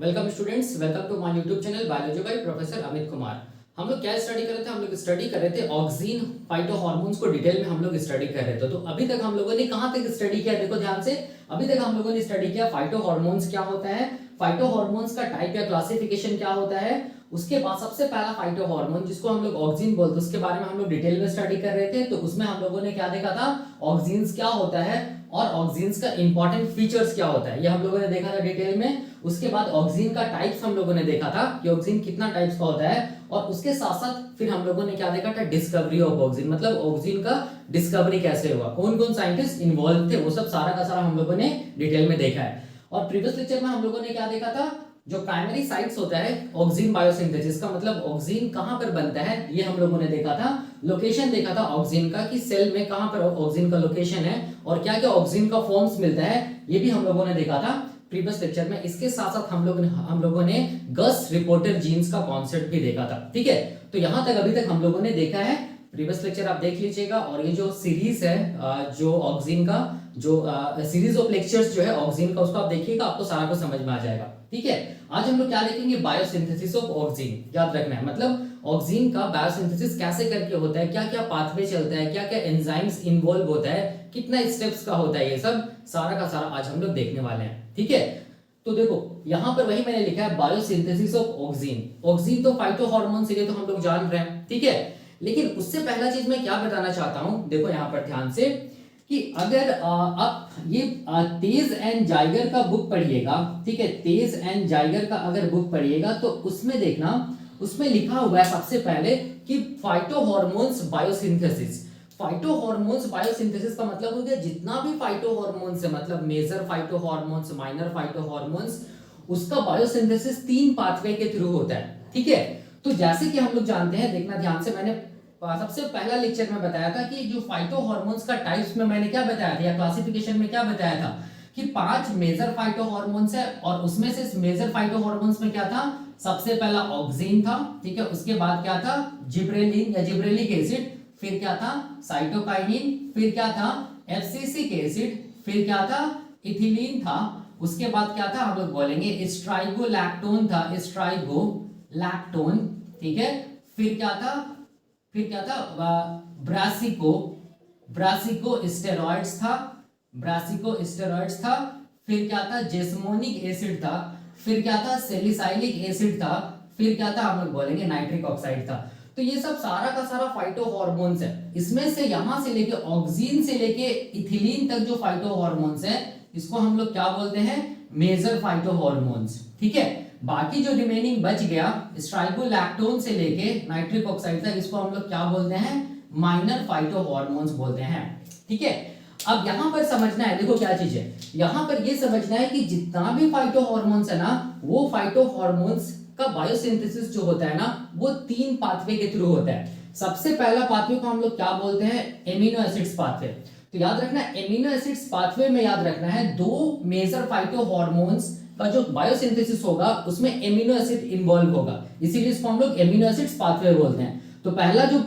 Welcome students, welcome to my YouTube channel biology by professor Amit Kumar. हम लोग क्या study कर रहे थे? हम लोग स्टडी कर रहे थे ऑक्सीन फाइटोहॉर्मोन्स को डिटेल में हम लोग स्टडी कर रहे थे। तो अभी तक हम लोगों ने कहां तक स्टडी किया? देखो ध्यान से, अभी तक हम लोगों ने स्टडी किया फाइटोहॉर्मोन्स क्या होता है, फाइटोहॉर्मोन्स का टाइप या क्लासिफिकेशन क्या होता है। उसके बाद सबसे पहला फाइटोहॉर्मोन जिसको हम लोग ऑक्सीन बोलते हैं उसके बारे में हम लोग डिटेल में स्टडी कर रहे थे। तो उसमें हम लोगों ने क्या देखा था, ऑक्सीन्स क्या होता है और ऑक्सीन्स का इंपॉर्टेंट फीचर्स क्या होता है, ये हम लोगों ने देखा था डिटेल में। उसके बाद ऑक्सीन का टाइप्स हम लोगों ने देखा था कि ऑक्सीन कितना टाइप्स का होता है, और उसके साथ साथ फिर हम लोगों ने क्या देखा था, डिस्कवरी ऑफ ऑक्सीन, मतलब ऑक्सीन का डिस्कवरी कैसे हुआ, कौन कौन साइंटिस्ट इन्वॉल्व थे, वो सब सारा का सारा हम लोगों ने डिटेल में देखा है। और प्रीवियस लेक्चर में हम लोगों ने क्या देखा था, जो प्राइमरी साइट्स होता है ऑक्सीन बायोसिंथेसिस का, मतलब ऑक्सीन कहां पर बनता है ये हम लोगों ने देखा था। लोकेशन देखा था ऑक्सीन का कि सेल में कहां पर ऑक्सीन का लोकेशन है, और क्या क्या ऑक्सीन का फॉर्म्स मिलता है, ये भी हम लोगों ने देखा था प्रीवियस लेक्चर में। इसके साथ साथ हम लोगों ने गस रिपोर्टर जीन्स का कॉन्सेप्ट भी देखा था। ठीक है, तो यहां तक अभी तक हम लोगों ने देखा है। प्रीवियस लेक्चर आप देख लीजिएगा, और ये जो सीरीज है जो ऑक्सीन का जो सीरीज ऑफ लेक्चर्स जो है ऑक्सीन का, उसको आप देखिएगा, आपको सारा कुछ समझ में आ जाएगा। ठीक है, आज हम लोग क्या देखेंगे, बायोसिंथेसिस ऑफ ऑक्सीन। याद रखना है, मतलब ऑक्सीन का बायोसिंथेसिस कैसे करके होता है, क्या क्या पाथवे चलता है, क्या क्या एंजाइम्स इन्वॉल्व होता है, कितना स्टेप्स का होता है, ये सब सारा का सारा आज हम लोग देखने वाले हैं। ठीक है, तो देखो यहां पर वही मैंने लिखा है, बायोसिंथेसिस ऑफ ऑक्सीन। ऑक्सीन तो फाइटोहॉर्मोन से तो हम लोग जान रहे हैं। ठीक है, लेकिन उससे पहला चीज मैं क्या बताना चाहता हूं, देखो यहां पर ध्यान से, कि अगर आप ये तेज एंड जाइगर का बुक पढ़िएगा, ठीक है, तेज एंड जाइगर का अगर बुक पढ़िएगा तो उसमें देखना, उसमें लिखा हुआ है सबसे पहले कि फाइटोहॉर्मोन्स बायोसिंथेसिस। फाइटोहॉर्मोन्स बायोसिंथेसिस का मतलब हो गया जितना भी फाइटोहॉर्मोन्स है, मतलब मेजर फाइटोहॉर्मोन्स, माइनर फाइटोहॉर्मोन्स, उसका बायोसिंथेसिस 3 पाथवे के थ्रू होता है। ठीक है, तो जैसे कि हम लोग जानते हैं, देखना ध्यान से, मैंने सबसे पहला लेक्चर में बताया था कि जो फाइटोहॉर्मोन्स का टाइप्स में मैंने क्या बताया था, या क्लासिफिकेशन में क्या बताया था, कि 5 मेजर फाइटोहॉर्मोन्स है, और उसमें से मेजर फाइटोहॉर्मोन्स में क्या था, सबसे पहला ऑक्सीन था। ठीक है, उसके बाद क्या था, जिब्रेलिन या जिब्रेलिक एसिड, फिर क्या था, साइटोकाइनिन, फिर क्या था, एब्सिसिक एसिड, फिर क्या था, इथिलीन था, उसके बाद क्या था, हम लोग बोलेंगे स्ट्राइगोलैक्टोन था, स्ट्राइगोलैक्टोन। ठीक है, फिर क्या था, ब्रासिको, ब्रासिको स्टेरॉइड्स था, ब्रासिको स्टेरॉइड्स था, फिर क्या था, जेस्मोनिक एसिड था, फिर क्या था, सैलिसाइलिक एसिड था, फिर क्या था, हम लोग बोलेंगे नाइट्रिक ऑक्साइड था। तो ये सब सारा का सारा फाइटोहॉर्मोन्स है। इसमें से यहां से लेके ऑक्सीन से लेके इथिलीन तक जो फाइटोहॉर्मोन्स है, इसको हम लोग क्या बोलते हैं, मेजर फाइटोहॉर्मोन्स। ठीक है, बाकी जो रिमेनिंग बच गया स्ट्राइगोलैक्टोन से लेके नाइट्रिक ऑक्साइड तक, इसको हम लोग क्या बोलते हैं, माइनर फाइटोहॉर्मोन्स बोलते हैं। ठीक है, अब यहां पर समझना है, देखो क्या चीज है, यहां पर ये समझना है कि जितना भी फाइटोहॉर्मोन्स है ना, वो फाइटोहॉर्मोन्स का बायोसिंथेसिस जो होता है ना, वो 3 पाथवे के थ्रू होता है। सबसे पहला पाथवे को हम लोग क्या बोलते हैं, एमिनो एसिड्स पाथवे। तो याद रखना, एमिनो एसिड्स पाथवे में याद रखना है 2 मेजर फाइटोहॉर्मोन्स का जो बायोसिंथेसिस होगा उसमें एमिनो एसिड इन्वॉल्व होगा, इसीलिए इसको हम लोग एमिनो एसिड्स पाथवे बोलते हैं। तो पहला जो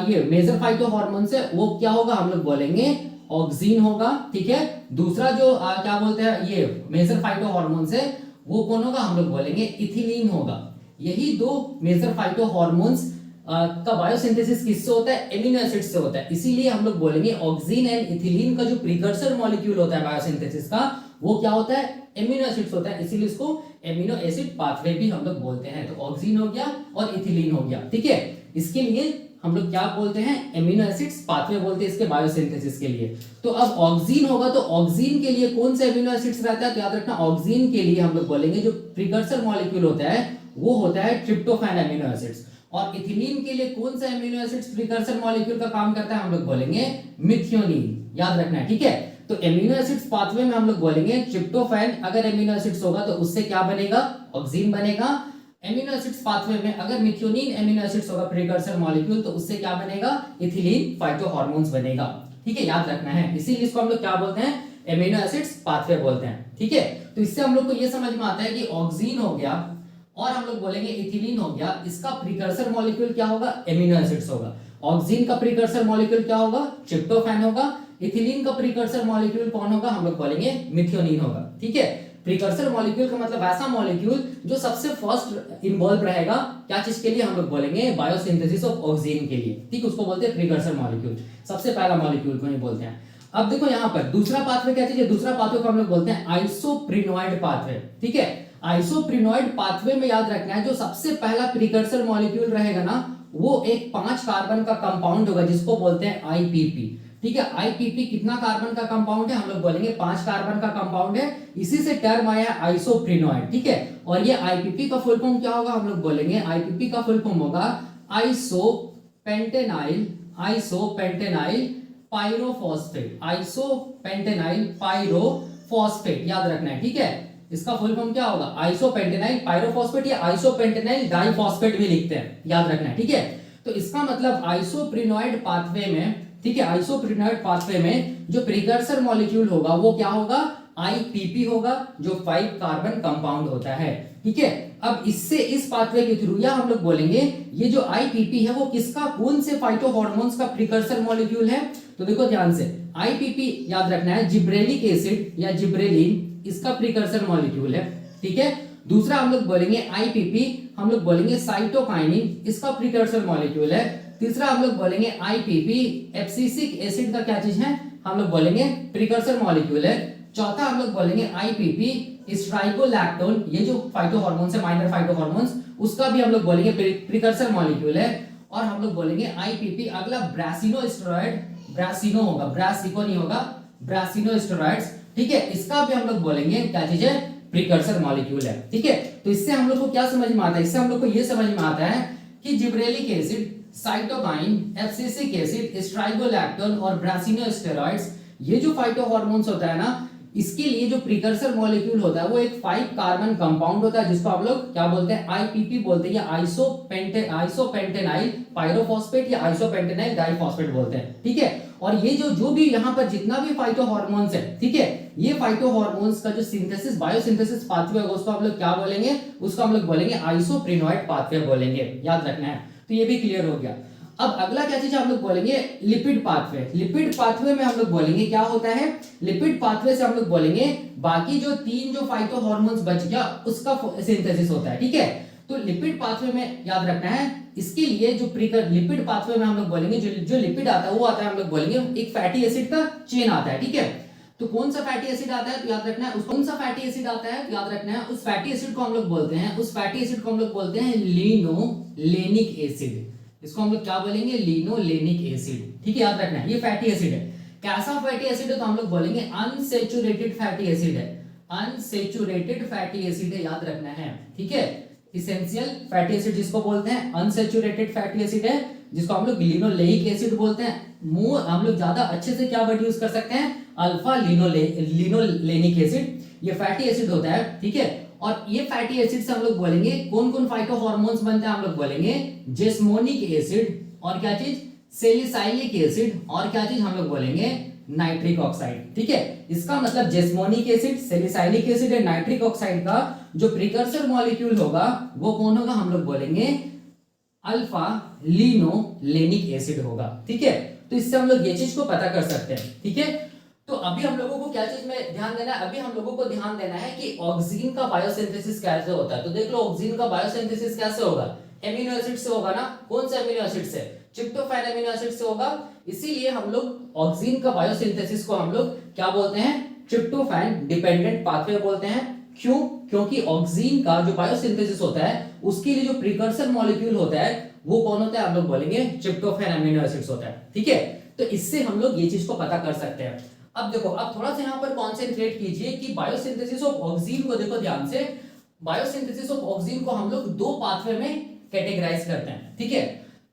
ये मेजर फाइटोहॉर्मोन्स है वो क्या होगा, हम लोग बोलेंगे ऑक्सीन होगा। ठीक है, दूसरा जो क्या बोलते हैं ये मेजर फाइटोहॉर्मोन्स है, वो कौन होगा, हम लोग बोलेंगे इथिलीन होगा। यही 2 मेजर फाइटोहॉर्मोन्स का बायोसिंथेसिस किससे होता है, एमिनो एसिड से होता है, इसीलिए हम लोग बोलेंगे ऑक्सीन एंड इथिलीन का जो प्रीकर्सर मॉलिक्यूल होता है बायोसिंथेसिस का, वो क्या होता है, एमिनो एसिड्स होता है, इसीलिए इसको एमिनो एसिड पाथवे भी हम लोग बोलते हैं। तो ऑक्सीन हो गया और इथिलीन हो गया। ठीक है, इसके लिए हम लोग क्या बोलते हैं, एमिनो एसिड्स पाथवे बोलते हैं इसके बायोसिंथेसिस के लिए। तो अब ऑक्सीन होगा, तो ऑक्सीन के लिए कौन सा एमिनो एसिड्स रहता है, तो याद रखना ऑक्सीन के लिए हम लोग बोलेंगे जो प्रीकर्सर मॉलिक्यूल होता है वो होता है ट्रिप्टोफैन एमिनो एसिड्स। और इथिलीन के लिए कौन सा एमिनो एसिड्स प्रीकर्सर मॉलिक्यूल का काम करता है, हम लोग बोलेंगे मिथियोनीन। याद रखना है, ठीक है। तो एमिनो एसिड्स पाथवे में हम लोग बोलेंगे ट्रिप्टोफैन, अगर एमिनो एसिड्स होगा तो उससे क्या बनेगा, ऑक्सीन बनेगा। एमिनो एसिड्स पाथवे में अगर मिथियोनीन एमिनो एसिड्स होगा प्रीकर्सर मॉलिक्यूल, तो उससे क्या बनेगा, इथिलीन फाइटोहॉर्मोन्स बनेगा। ठीक है, याद रखना है, इसीलिए इसको हम लोग क्या बोलते हैं, एमिनो एसिड्स पाथवे बोलते हैं। ठीक है, तो इससे हम लोग को ये समझ में आता है कि ऑक्सीन हो गया और हम लोग बोलेंगे इथिलीन हो गया, इसका प्रीकर्सर मॉलिक्यूल क्या होगा, एमिनो एसिड्स होगा। ऑक्सीन का प्रीकर्सर मॉलिक्यूल क्या होगा, ट्रिप्टोफैन होगा। इथिलीन का प्रीकर्सर मॉलिक्यूल कौन होगा, हम लोग बोलेंगे मिथियोनीन होगा। ठीक है, प्रिकर्सर मॉलिक्यूल का मतलब ऐसा मॉलिक्यूल जो सबसे फर्स्ट इन्वॉल्व रहेगा क्या चीज के लिए, हम लोग बोलेंगे बायोसिंथेसिस ऑफ ऑक्सीजन के लिए, ठीक, उसको बोलते हैं प्रिकर्सर मॉलिक्यूल, सबसे पहला मॉलिक्यूल को ही बोलते हैं। अब देखो यहाँ पर दूसरा पाथवे क्या चीज है, दूसरा पाथवे को हम लोग बोलते हैं आइसोप्रिनॉइड पाथवे, ठीक है। आइसोप्रिनॉइड पाथवे में याद रखना है जो सबसे पहला प्रिकर्सर मॉलिक्यूल रहेगा ना वो एक 5 कार्बन का कंपाउंड होगा जिसको बोलते हैं आईपीपी, ठीक है। आईपीपी कितना कार्बन का कंपाउंड है, हम लोग बोलेंगे 5 कार्बन का कंपाउंड है, इसी से टर्म आया है आइसोप्रिनॉइड, ठीक है। और ये आईपीपी का फुल फॉर्म क्या होगा, हम लोग बोलेंगे आईपीपी का फुल फॉर्म होगा आइसोपेंटेनाइल पाइरोफॉस्फेट, आइसोपेंटेनाइल पाइरोफॉस्फेट, याद रखना है, ठीक है। इसका फुल फॉर्म क्या होगा, आइसोपेंटेनाइल पाइरोफॉस्फेट या आइसोपेंटेनाइल डाइफॉस्फेट भी लिखते हैं, याद रखना है, ठीक है। तो इसका मतलब आइसोप्रिनॉइड पाथवे में, ठीक है, आइसोप्रिनॉइड पाथवे में जो प्रिकर्सर मॉलिक्यूल होगा वो क्या होगा, आईपीपी होगा जो 5 कार्बन कंपाउंड होता है, ठीक है। अब इससे इस पाथवे के थ्रू या हम लोग बोलेंगे ये जो आईपीपी है वो किसका, कौन से फाइटोहॉर्मोन्स का प्रिकर्सर मॉलिक्यूल है, तो देखो ध्यान से आईपीपी याद रखना है जिब्रेलिक एसिड या जिब्रेलिन इसका प्रिकर्सर मॉलिक्यूल है, ठीक है। दूसरा हम लोग बोलेंगे आईपीपी, हम लोग बोलेंगे साइटोकाइनिन इसका प्रिकर्सर मॉलिक्यूल है। तीसरा हम लोग बोलेंगे आईपीपी एब्सिसिक एसिड का क्या चीज है, हम लोग बोलेंगे प्रिकर्सर मॉलिक्यूल है। चौथा हम लोग बोलेंगे आईपीपी स्ट्राइगोलैक्टोन, ये जो फाइटोहॉर्मोन्स है माइनर फाइटोहॉर्मोन्स उसका भी हम लोग बोलेंगे प्रिकर्सर मॉलिक्यूल है। और हम लोग बोलेंगे आईपीपी अगला ब्रासिनोस्टेरॉइड, ब्रासिनो होगा, ब्रासिको नहीं होगा, ब्रासिनोस्टेरॉइड्स, ठीक है, इसका भी हम लोग बोलेंगे क्या चीज है, प्रिकर्सर मॉलिक्यूल है, ठीक है। तो इससे हम लोग को क्या समझ में आता है, इससे हम लोग को ये समझ में आता है कि gibberellic acid, cytokinin, abscisic acid, strigolactone और ब्रासिनोस्टेरॉइड्स ये जो फाइटोहॉर्मोन्स होता है ना इसके लिए जो प्रिकर्सर मॉलिक्यूल होता है वो एक 5 कार्बन कंपाउंड होता है जिसको हम लोग क्या बोलते हैं, आईपीपी बोलते हैं या आइसोपेंटेनाइल पाइरोफॉस्फेट या आइसोपेंटेनाइल डाइफॉस्फेट बोलते हैं, ठीक है। और ये जो भी यहाँ पर जितना भी फाइटोहॉर्मोन्स है, ठीक है, ये फाइटोहॉर्मोन्स का जो सिंथेसिस बायोसिंथेसिस पाथवे होगा उसको हम लोग क्या बोलेंगे, उसको हम लोग बोलेंगे आइसोप्रिनॉइड पाथवे बोलेंगे, याद रखना है। तो ये भी क्लियर हो गया। अब अगला क्या चीज हम लोग बोलेंगे, लिपिड पाथवे। लिपिड पाथवे में हम लोग बोलेंगे क्या होता है, लिपिड पाथवे से हम लोग बोलेंगे बाकी जो 3 जो फाइटोहॉर्मोन्स बच गया उसका सिंथेसिस होता है, ठीक है। तो लिपिड पाथवे में याद रखना है इसके लिए जो लिपिड पाथवे में हम लोग बोलेंगे जो लिपिड आता है वो आता है हम लोग बोलेंगे एक फैटी एसिड का चेन आता है, ठीक है। तो कौन सा फैटी एसिड आता है तो याद रखना है, उस कौन सा फैटी एसिड आता है तो याद रखना है उस फैटी एसिड को हम लोग बोलते हैं, उस फैटी एसिड को हम लोग बोलते हैं लिनोलेनिक एसिड। इसको हम लोग क्या बोलेंगे, लिनोलेनिक एसिड, ठीक है, याद रखना है ये फैटी एसिड है। कैसा फैटी एसिड है तो हम लोग बोलेंगे अनसैचुरेटेड फैटी एसिड है, अनसैचुरेटेड फैटी एसिड है, याद रखना है, ठीक है। इसेंशियल फैटी एसिड जिसको बोलते हैं अनसैचुरेटेड फैटी एसिड है जिसको हम लोग लिनोलेइक एसिड बोलते हैं। हम लोग ज्यादा अच्छे से क्या वर्ड यूज कर सकते हैं, अल्फा लिनोलेनिक एसिड, ये फैटी एसिड होता है, ठीक है। और ये फैटी एसिड से हम लोग बोलेंगे कौन कौन फाइटोहॉर्मोन्स बनते हैं, हम लोग बोलेंगे जेस्मोनिक एसिड और क्या चीज, सैलिसाइलिक एसिड और क्या चीज हम लोग बोलेंगे नाइट्रिक ऑक्साइड, ठीक है। इसका मतलब जेस्मोनिक एसिड, सैलिसाइलिक एसिड और नाइट्रिक ऑक्साइड का जो प्रिकर्सर मॉलिक्यूल होगा वो कौन होगा, हम लोग बोलेंगे अल्फा लिनोलेनिक एसिड होगा, ठीक है। तो इससे हम लोग ये चीज को पता कर सकते हैं, ठीक है। तो अभी हम लोगों को क्या चीज में ध्यान देना है, अभी हम लोगों को ध्यान देना है कि ऑक्सीजन का बायोसिंथेसिस कैसे होता है। तो देख लो ऑक्सीजन का बायोसिंथेसिस कैसे होगा, एमिनो एसिड से होगा ना, कौन से एमिनो एसिड से, ट्रिप्टोफैन एमिनो एसिड से होगा। इसीलिए हम लोग ऑक्सीजन का बायोसिंथेसिस को हम लोग क्या बोलते हैं, ट्रिप्टोफैन डिपेंडेंट पाथवे बोलते हैं। क्यों, क्योंकि ऑक्सीजन का जो बायोसिंथेसिस होता है उसके लिए जो प्रिकर्सर मॉलिक्यूल होता है वो कौन होता है, हम लोग बोलेंगे ट्रिप्टोफैन एमिनो एसिड्स होता है, ठीक है। तो इससे हम लोग ये चीज को पता कर सकते हैं। अब देखो, अब थोड़ा सा यहाँ पर कॉन्सेंट्रेट कीजिए कि बायोसिंथेसिस ऑफ ऑक्सीजन को देखो ध्यान से। बायोसिंथेसिस ऑफ ऑक्सीजन को हम लोग 2 पाथवे में कैटेगराइज करते हैं, ठीक है।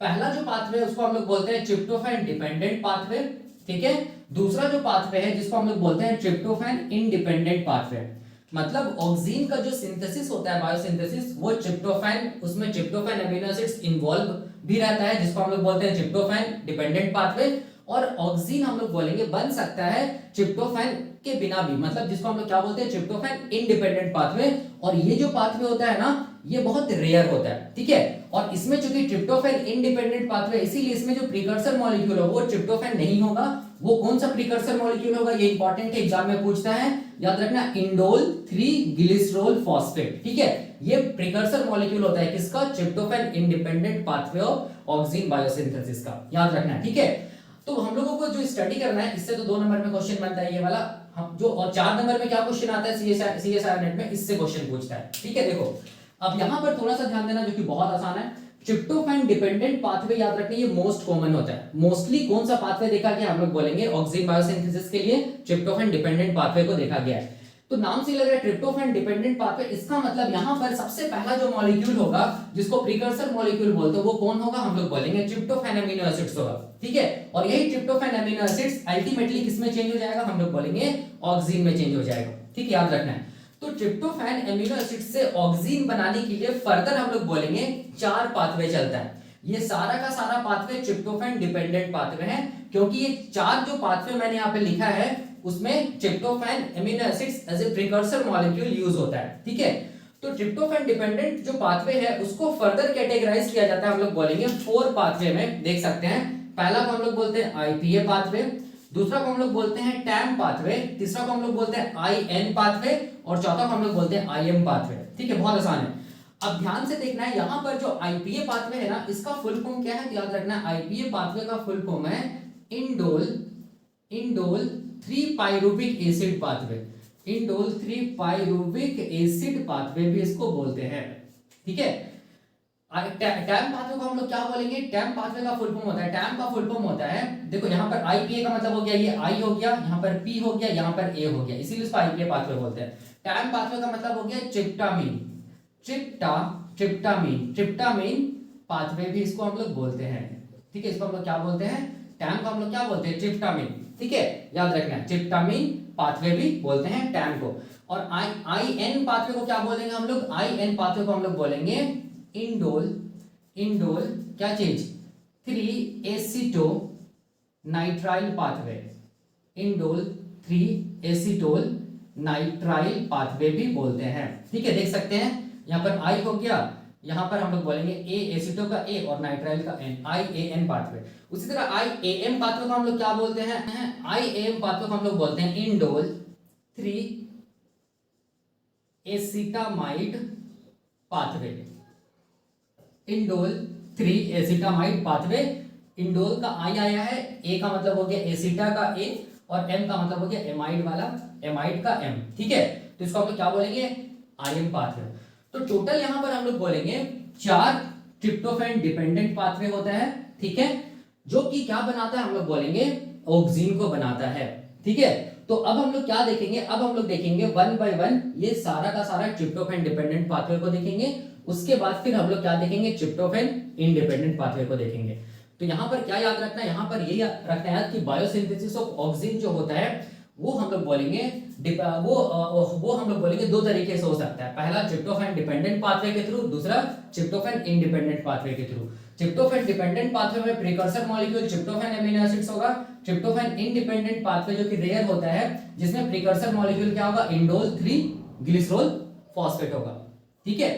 पहला जो पाथवे है उसको हम लोग बोलते हैं ट्रिप्टोफैन डिपेंडेंट पाथवे, ठीक है। दूसरा जो पाथवे है जिसको हम लोग बोलते हैं ट्रिप्टोफैन इंडिपेंडेंट पाथवे। मतलब ऑक्सीजन का जो सिंथेसिस होता है बायोसिंथेसिस वो ट्रिप्टोफैन, उसमें ट्रिप्टोफैन एमिनो एसिड्स इन्वॉल्व भी रहता है जिसको हम लोग बोलते हैं ट्रिप्टोफैन डिपेंडेंट पाथवे। और ऑक्सीजन हम लोग बोलेंगे बन सकता है ट्रिप्टोफैन के बिना भी, मतलब जिसको हम लोग क्या बोलते हैं ट्रिप्टोफैन इंडिपेंडेंट पाथवे। और ये जो पाथवे होता है ना ये बहुत रेयर होता है, ठीक है। और इसमें चूंकि ट्रिप्टोफैन इंडिपेंडेंट पाथवे इसीलिए इसमें जो प्रिकर्सर मॉलिक्यूल है वो ट्रिप्टोफैन नहीं होगा वो कौन सा प्रिकर्सर मॉलिक्यूल होगा, ये इंपॉर्टेंट है, एग्जाम में पूछता है, याद रखना, इंडोल 3 ग्लिसरॉल फॉस्फेट। ठीक है, ये प्रिकर्सर मॉलिक्यूल होता है किसका, tryptophan independent pathway of auxin biosynthesis का, याद रखना। ठीक है, तो हम लोगों को जो स्टडी करना है, इससे तो 2 नंबर में क्वेश्चन बनता है ये वाला, हम जो, और 4 नंबर में क्या क्वेश्चन आता है सीएसआई नेट में, इससे क्वेश्चन पूछता है। ठीक है, देखो अब यहां पर थोड़ा सा ध्यान देना जो कि बहुत आसान है। ट्रिप्टोफैन डिपेंडेंट पाथवे याद रखना, ये मोस्ट कॉमन होता है। मोस्टली कौन सा पाथवे देखा गया, हम लोग बोलेंगे ऑक्सिन बायोसिंथेसिस के लिए ट्रिप्टोफैन डिपेंडेंट पाथवे को देखा गया है। तो नाम से लग रहा है ट्रिप्टोफैन डिपेंडेंट पाथवे, इसका मतलब यहां पर सबसे पहला जो मॉलिक्यूल होगा जिसको प्रीकर्सर मॉलिक्यूल बोलते हैं वो कौन होगा, हम लोग बोलेंगे ट्रिप्टोफैन अमीनो एसिड्स होगा। ठीक है, और यही ट्रिप्टोफैन अमीनो एसिड्स अल्टीमेटली किसमें चेंज हो जाएगा, हम लोग बोलेंगे ऑक्सिन में चेंज हो जाएगा। ठीक है, याद रखना है। तो ट्रिप्टोफैन अमीनो एसिड से ऑक्सिन बनाने के लिए फर्दर हम लोग बोलेंगे 4 पाथवे चलता है। ये सारा का सारा पाथवे ट्रिप्टोफैन डिपेंडेंट पाथवे है, क्योंकि ये 4 जो पाथवे मैंने यहाँ पे लिखा है उसमें tryptophan amino acids as a precursor molecule use होता है। ठीक है, तो ट्रिप्टोफैन डिपेंडेंट जो पाथवे है उसको फर्दर कैटेगराइज किया जाता है, हम लोग बोलेंगे 4 पाथवे में, देख सकते हैं। पहला को हम लोग बोलते हैं आईपीए पाथवे, दूसरा को हम लोग बोलते हैं टैम पाथवे, तीसरा को हम लोग बोलते हैं आईएन पाथवे, और चौथा को हम लोग बोलते हैं आईएम पाथवे। ठीक है, बहुत आसान है। अब ध्यान से देखना है, यहां पर जो आईपीए पाथवे है ना, इसका फुल फॉर्म क्या है, याद रखना है। आईपीए पाथवे का फुल फॉर्म है indole 3 pyruvic acid pathway. Indole 3 pyruvic acid pathway भी इसको बोलते हैं। ठीक है, टैम पाथवे को हम लोग क्या बोलेंगे, टैम पाथवे का फुल फॉर्म होता है, टैम का फुल फॉर्म होता है, देखो यहाँ पर आईपीए का मतलब हो गया, ये आई हो गया, यहाँ पर पी हो गया, यहाँ पर ए हो गया, इसीलिए इसको आईपीए पाथवे बोलते हैं। टैम पाथवे का मतलब हो गया ट्रिप्टामीन पाथवे भी इसको हम लोग बोलते हैं। ठीक है, इसको हम लोग क्या बोलते हैं, टैम को हम लोग क्या बोलते हैं, ट्रिप्टामीन। ठीक है, याद रखना है, ट्रिप्टामीन पाथवे भी बोलते हैं टैम को। और आईएन पाथवे को क्या बोलेंगे हम लोग, आईएन पाथवे को हम लोग बोलेंगे इंडोल क्या चीज, 3 acetonitrile pathway. Indole 3 acetonitrile pathway भी बोलते हैं। ठीक है, देख सकते हैं यहाँ पर आई हो गया, यहाँ पर हम लोग बोलेंगे ए एसीटो का ए और नाइट्राइल का एन, आईएएन पाथवे। उसी तरह आईएएम पाथवे को हम लोग क्या बोलते हैं, आईएएम पाथवे को हम लोग बोलते हैं indole 3 acetamide pathway. Indole 3 acetamide pathway, indole का आई आया है, ए का मतलब हो गया एसिटा का ए, और एम का मतलब हो गया एमाइड वाला, एमाइड का एम। ठीक है, तो इसको हम लोग क्या बोलेंगे, आईएम पाथवे। तो टोटल यहां पर हम लोग बोलेंगे 4 ट्रिप्टोफैन डिपेंडेंट पाथवे होता है। ठीक है, जो कि क्या बनाता है, हम लोग बोलेंगे ऑक्सिन को बनाता है। ठीक है, तो अब हम लोग क्या देखेंगे, अब हम लोग देखेंगे 1 बाय 1 ये सारा का सारा ट्रिप्टोफैन डिपेंडेंट पाथवे को देखेंगे। उसके बाद फिर हम लोग क्या देखेंगे, ट्रिप्टोफैन इंडिपेंडेंट पाथवे को देखेंगे। तो यहाँ पर क्या याद रखना है, यहाँ पर ये रखना है कि बायोसिंथेसिस ऑफ ऑक्सिन जो होता है वो हम लोग बोलेंगे वो हम लोग बोलेंगे 2 तरीके से हो सकता है। पहला ट्रिप्टोफैन डिपेंडेंट पाथवे के थ्रू, दूसरा ट्रिप्टोफैन इंडिपेंडेंट पाथवे के थ्रू। ट्रिप्टोफैन डिपेंडेंट पाथवे में precursor molecule tryptophan amino acids होगा। ट्रिप्टोफैन इंडिपेंडेंट पाथवे जो कि रेयर होता है, जिसमें प्रीकर्सर मॉलिक्यूल क्या होगा, इंडोल 3 ग्लिसरॉल फॉस्फेट होगा। ठीक है,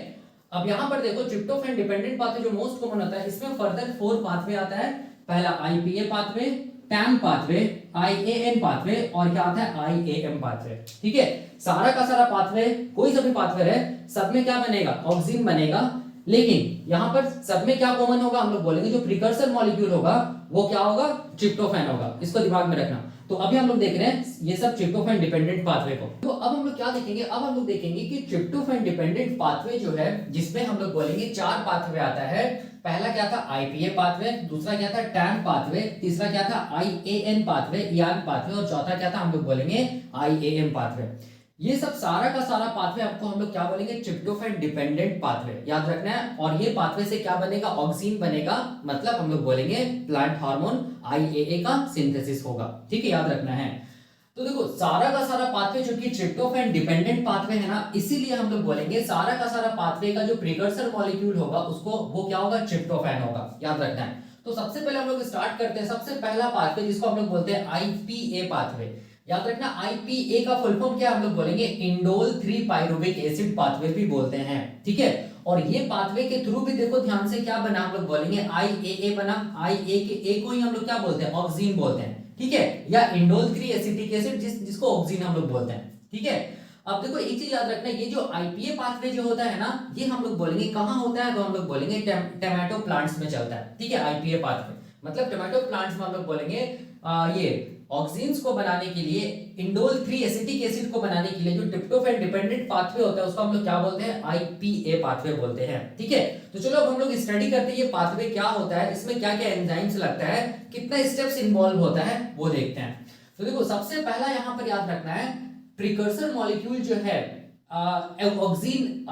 अब यहां पर देखो ट्रिप्टोफैन डिपेंडेंट पाथवे जो मोस्ट कॉमन होता है, इसमें फर्दर 4 पाथवे आता है। पहला IPA pathway, time pathway, IAN pathway, और क्या आता है, आईएएम पाथवे। ठीक है, सारा का सारा पाथवे, कोई सा भी पाथवे है, सब में क्या बनेगा, ऑक्सिन बनेगा। लेकिन यहां पर सब में क्या कॉमन होगा, हम लोग बोलेंगे जो प्रिकर्सर मॉलिक्यूल होगा वो क्या होगा, ट्रिप्टोफैन होगा। इसको दिमाग में रखना। तो अभी हम लोग देख रहे हैं ये सब ट्रिप्टोफैन डिपेंडेंट पाथवे को। तो अब हम लोग क्या देखेंगे, अब हम लोग देखेंगे कि ट्रिप्टोफैन डिपेंडेंट पाथवे जो है, जिसमें हम लोग बोलेंगे 4 पाथवे आता है। पहला क्या था, आईपीए पाथवे, दूसरा क्या था, टैम पाथवे, तीसरा क्या था, आईएएन पाथवे, ईआर पाथवे, और चौथा क्या था, हम लोग बोलेंगे आईएएम पाथवे। ये सब सारा का सारा पाथवे आपको हम लोग क्या बोलेंगे, ट्रिप्टोफैन डिपेंडेंट पाथवे, याद रखना है। और ये पाथवे से क्या बनेगा, ऑक्सिन बनेगा, मतलब हम लोग बोलेंगे प्लांट हार्मोन आईएए का सिंथेसिस होगा। ठीक है, याद रखना है। तो देखो सारा का सारा पाथवे जो कि ट्रिप्टोफैन डिपेंडेंट पाथवे है ना, इसीलिए हम लोग बोलेंगे सारा का सारा पाथवे का जो प्रिकर्सर मॉलिक्यूल होगा उसको, वो क्या होगा, ट्रिप्टोफैन होगा, याद रखना है। तो सबसे पहले हम लोग स्टार्ट करते हैं, सबसे पहला पाथवे जिसको हम लोग बोलते हैं आईपीए पाथवे। याद रखना, आईपीए का फुल फॉर्म क्या, हम लोग बोलेंगे इंडोल 3 पाइरुविक एसिड पाथवे भी बोलते हैं। ठीक है, और ये पाथवे के थ्रू भी देखो ध्यान से क्या बना, हम लोग बोलेंगे आईएए बना। आईए के ए को ही हम लोग क्या बोलते हैं, ऑक्सिन बोलते हैं। ठीक है, या इंडोल 3 एसिटिक एसिड जिसको ऑक्सीन हम लोग बोलते हैं। ठीक है, अब देखो एक चीज याद रखना, ये जो आईपीए पाथवे जो होता है ना, ये हम लोग बोलेंगे कहाँ होता है, तो हम लोग बोलेंगे टमाटो प्लांट्स में चलता है। ठीक है, आईपीए पाथवे मतलब टमाटो प्लांट्स में हम लोग बोलेंगे ये ऑक्सीन्स को बनाने के लिए, इंडोल 3 एसिटिक एसिड को बनाने के लिए जो ट्रिप्टोफैन डिपेंडेंट पाथवे होता है उसको हम लोग क्या बोलते हैं, आईपीए पाथवे बोलते हैं। ठीक है, तो चलो अब हम लोग स्टडी करते हैं ये पाथवे क्या होता है, इसमें क्या क्या एंजाइम्स लगता है, कितना स्टेप्स इन्वॉल्व होता है वो देखते हैं। तो देखो सबसे पहला यहाँ पर याद रखना है, प्रिकर्सर मॉलिक्यूल जो है ऑक्सीन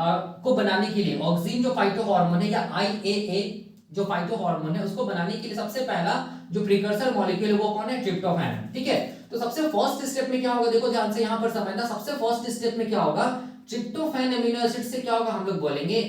को बनाने के लिए, ऑक्सीन जो फाइटो हार्मोन है या आईएए जो फाइटो हार्मोन है उसको बनाने के लिए सबसे पहला जो प्रिकर्सर मॉलिक्यूल है वो कौन है, ट्रिप्टोफैन है। ठीक है, तो सबसे फर्स्ट स्टेप में क्या होगा, देखो ध्यान से यहां पर समझना, सबसे फर्स्ट स्टेप में क्या होगा, ट्रिप्टोफैन एमिनो एसिड से क्या होगा, हम लोग बोलेंगे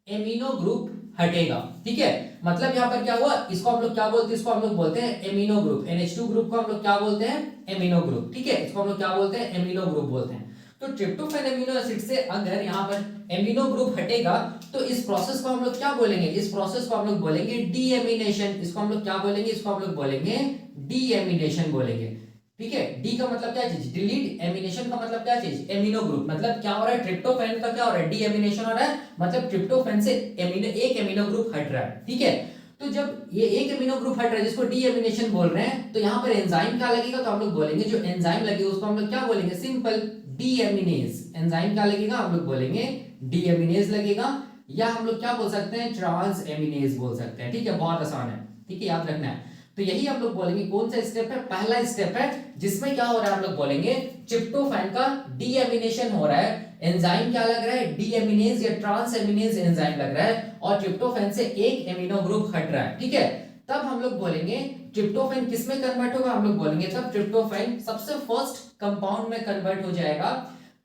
एमिनो ग्रुप हटेगा। ठीक है, मतलब यहाँ पर क्या हुआ, इसको हम लोग क्या बोलते हैं, इसको हम लोग बोलते हैं एमिनो ग्रुप, NH2 ग्रुप को हम लोग क्या बोलते हैं, एमिनो ग्रुप। ठीक है, इसको हम लोग क्या बोलते हैं, एमिनो ग्रुप बोलते हैं। तो ट्रिप्टोफैन एमिनो एसिड से अगर यहाँ पर एमिनो ग्रुप हटेगा तो इस प्रोसेस को हम लोग क्या बोलेंगे, इस प्रोसेस को हम लोग बोलेंगे डीएमिनेशन। इसको हम लोग क्या बोलेंगे, इसको हम लोग बोलेंगे डीएमिनेशन बोलेंगे। ठीक है, डी का मतलब क्या चीज, डिलीट, एमिनेशन का मतलब क्या चीज, एमिनो ग्रुप। मतलब क्या हो रहा है, ट्रिप्टोफैन का क्या हो रहा है, डीएमिनेशन हो रहा है, मतलब ट्रिप्टोफैन से एक एमिनो ग्रुप हट रहा है। ठीक है, तो जब ये एक एमिनो ग्रुप हट रहा है जिसको डीएमिनेशन बोल रहे हैं, तो यहाँ पर एंजाइम क्या लगेगा, तो हम लोग बोलेंगे जो एंजाइम लगेगा उसको हम लोग क्या बोलेंगे, सिंपल डीएमिनेज। एंजाइम क्या लगेगा, हम लोग बोलेंगे डीएमिनेज लगेगा, या हम लोग क्या बोल सकते हैं, ट्रांस एमिनेज बोल सकते हैं। ठीक है, बहुत आसान है। ठीक है, याद रखना है। तो यही हम लोग बोलेंगे कौन सा स्टेप है, पहला स्टेप है जिसमें क्या हो रहा है, हम लोग बोलेंगे ट्रिप्टोफैन का डीएमिनेशन हो रहा है। एंजाइम क्या लग रहा है, डीएमिनेज या ट्रांस एमिनेज एंजाइम लग रहा है, और ट्रिप्टोफैन से एक एमिनो ग्रुप हट रहा है। ठीक है, तब हम लोग बोलेंगे ट्रिप्टोफैन किस में कन्वर्ट होगा, हम लोग बोलेंगे तब ट्रिप्टोफैन सबसे फर्स्ट कंपाउंड में कन्वर्ट हो जाएगा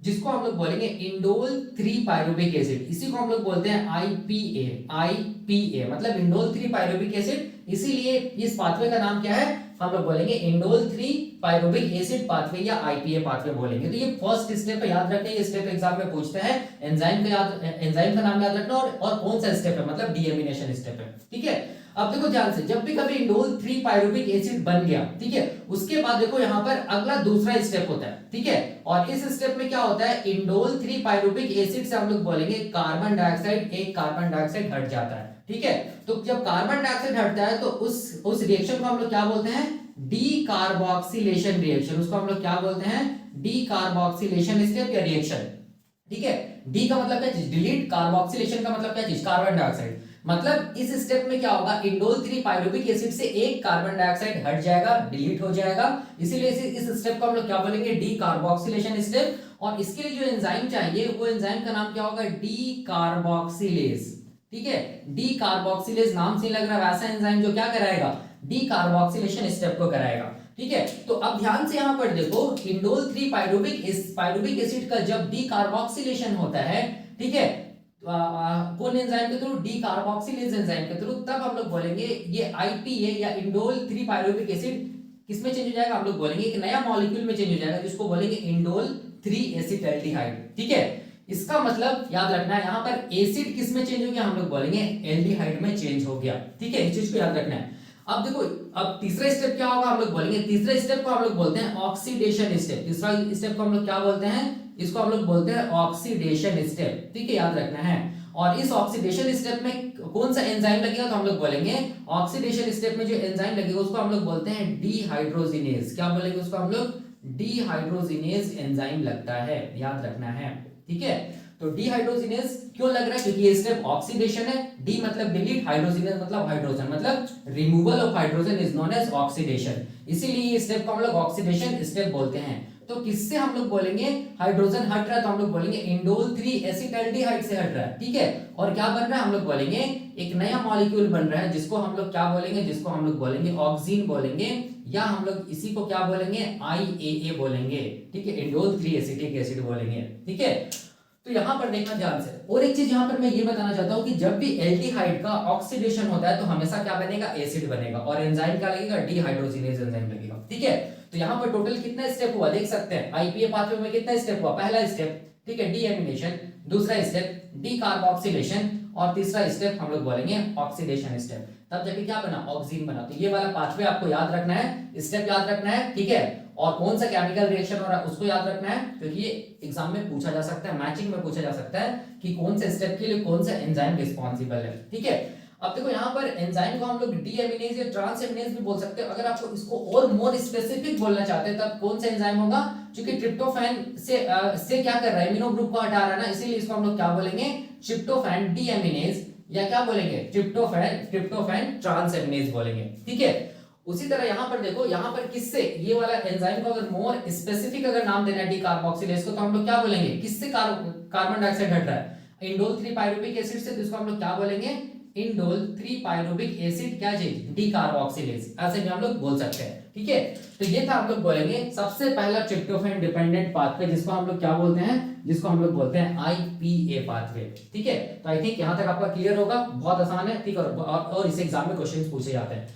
जिसको हम लोग बोलेंगे इंडोल 3 पायरुविक एसिड। इसी को हम लोग बोलते हैं आईपीए। आईपीए मतलब इंडोल 3 पायरुविक एसिड, इसीलिए इस पाथवे का नाम क्या है, हम लोग बोलेंगे इंडोल 3 पायरुविक एसिड पाथवे या आईपीए पाथवे बोलेंगे। तो ये फर्स्ट स्टेप है, याद रखना, ये स्टेप एग्जाम में पूछता है। एंजाइम का नाम याद रखना और कौन सा स्टेप है, मतलब डीएमिनेशन स्टेप है। ठीक है, अब देखो ध्यान से, जब भी कभी इंडोल 3 पायरुविक एसिड बन गया, ठीक है, उसके बाद देखो यहाँ पर अगला दूसरा स्टेप होता है। ठीक है, और इस स्टेप में क्या होता है, इंडोल 3 पायरुविक एसिड से हम लोग बोलेंगे कार्बन डाइऑक्साइड, एक कार्बन डाइऑक्साइड हट जाता है। ठीक है, तो जब कार्बन डाइऑक्साइड हटता है तो उस रिएक्शन को हम लोग क्या बोलते हैं, डी कार्बोक्सिलेशन रिएक्शन। उसको हम लोग क्या बोलते हैं, डी कार्बोक्सिलेशन स्टेप या रिएक्शन। ठीक है, डी का मतलब क्या चीज, डिलीट, कार्बोक्सिलेशन का मतलब क्या चीज, कार्बन डाइऑक्साइड। मतलब इस स्टेप में क्या होगा, इंडोल 3 पायरुविक एसिड से एक कार्बन डाइऑक्साइड हट जाएगा, डिलीट हो जाएगा, इसीलिए इस स्टेप को हम लोग क्या बोलेंगे, डी कार्बोक्सिलेशन स्टेप। और इसके लिए जो एंजाइम चाहिए वो एंजाइम का नाम क्या होगा, डी कार्बोक्सिलेज। ठीक है, डी कार्बोक्सिलेज नाम से लग रहा है वैसा एंजाइम जो क्या कराएगा, डी कार्बोक्सिलेशन स्टेप को कराएगा। ठीक है, तो अब ध्यान से यहां पर देखो, इंडोल 3 पायरुविक एसिड का जब डी कार्बोक्सिलेशन होता है, ठीक है, कौन एंजाइम के थ्रू, डी कार्बोक्सिलेज एंजाइम के थ्रू, तब हम लोग बोलेंगे ये आईपीए या इंडोल 3 पायरुविक एसिड किसमें चेंज हो जाएगा, हम लोग बोलेंगे एक नया मॉलिक्यूल में चेंज हो जाएगा जिसको बोलेंगे इंडोल 3 एसिटाल्डिहाइड। ठीक है, इसका मतलब याद रखना है, यहाँ पर एसिड किस में चेंज हो गया, हम लोग बोलेंगे एल्डिहाइड में चेंज हो गया। ठीक है, इस चीज को याद रखना है। अब देखो, अब तीसरा स्टेप क्या होगा, हम लोग बोलेंगे, तीसरे स्टेप को हम लोग बोलते हैं ऑक्सीडेशन स्टेप। तीसरा स्टेप को हम लोग क्या बोलते हैं, इसको हम लोग बोलते हैं ऑक्सीडेशन स्टेप। ठीक है, याद रखना है। और इस ऑक्सीडेशन स्टेप में कौन सा एंजाइम लगेगा, तो हम लोग बोलेंगे ऑक्सीडेशन स्टेप में जो एंजाइम लगेगा उसको हम लोग बोलते हैं डीहाइड्रोजिनेज। क्या बोलेंगे उसको हम लोग, डीहाइड्रोजिनेज एंजाइम लगता है, याद रखना है। ठीक है, तो डीहाइड्रोजिनेज क्यों लग रहा है, क्योंकि ये स्टेप ऑक्सीडेशन है। डी मतलब डिलीट, हाइड्रोजिनेज मतलब हाइड्रोजन, मतलब removal of hydrogen is known as oxidation, इसीलिए ये स्टेप को हम लोग ऑक्सीडेशन स्टेप बोलते हैं। तो किससे हम लोग बोलेंगे, हाइड्रोजन हट रहा है तो हम लोग बोलेंगे इंडोल 3 एसिटाल्डिहाइड से हट रहा है। ठीक है, और क्या बन रहा है, हम लोग बोलेंगे एक नया मॉलिक्यूल बन रहा है जिसको हम लोग क्या बोलेंगे, जिसको हम लोग बोलेंगे ऑक्सीन बोलेंगे, या हम लोग इसी को क्या बोलेंगे, आईएए बोलेंगे। ठीक है, इंडोल 3 एसिटिक एसिड बोलेंगे। ठीक है, तो यहां पर देखना ध्यान से। और एक चीज यहां पर मैं ये बताना चाहता हूं कि जब भी एल्डिहाइड का ऑक्सीडेशन होता है तो हमेशा क्या बनेगा, एसिड बनेगा, और एंजाइम क्या लगेगा, डीहाइड्रोजिनेज एंजाइम लगेगा। ठीक है, तो यहां पर टोटल कितना स्टेप हुआ देख सकते हैं, आईपीए पाथवे में कितना स्टेप हुआ, पहला स्टेप, ठीक है, डीएमिनेशन, दूसरा स्टेप डी कार्बोक्सिलेशन, और तीसरा स्टेप हम लोग बोलेंगे ऑक्सीडेशन स्टेप। तब जाके क्या बना, ऑक्सीन बना। तो ये वाला पाथवे आपको याद रखना है, स्टेप याद रखना है, ठीक है। और कौन सा केमिकल रिएक्शन हो रहा है उसको याद रखना है, क्योंकि ये एग्जाम में पूछा जा सकता है, मैचिंग में पूछा जा सकता है कि कौन से स्टेप के लिए कौन सा एंजाइम रिस्पॉन्सिबल है, ठीक है। अब देखो यहाँ पर एंजाइम को हम लोग डीएमिनेज या ट्रांसएमिनेज भी बोल सकते हैं। अगर आपको इसको और मोर स्पेसिफिक बोलना चाहते हैं तब कौन सा एंजाइम होगा, क्योंकि ट्रिप्टोफैन से क्या कर रहा है, एमिनो ग्रुप को हटा रहा है ना, इसीलिए इसको हम लोग क्या बोलेंगे, ट्रिप्टोफैन डीएमिनेज, या क्या बोलेंगे, ट्रिप्टोफैन ट्रांसएमिनेज बोलेंगे, ठीक है। उसी तरह यहाँ पर देखो, यहाँ पर किससे, ये वाला एंजाइम को अगर मोर स्पेसिफिक अगर नाम देना है डी कार्बोक्सिलेज को, तो हम लोग क्या बोलेंगे, किससे कार्बन डाइऑक्साइड हट रहा है, इंडोल 3 पाइरुविक एसिड से, तो इसको हम लोग क्या बोलेंगे, इंडोल 3 पाइरुविक एसिड क्या चीज, डी कार्बोक्सिलेज, ऐसे भी हम लोग बोल सकते हैं, ठीक है। तो ये था हम लोग बोलेंगे सबसे पहला ट्रिप्टोफैन डिपेंडेंट पाथवे, जिसको हम लोग क्या बोलते हैं, जिसको हम लोग बोलते हैं आईपीए पाथवे, ठीक है। तो आई थिंक यहां तक आपका क्लियर होगा, बहुत आसान है, ठीक है। और इस एग्जाम में क्वेश्चंस पूछे जाते हैं।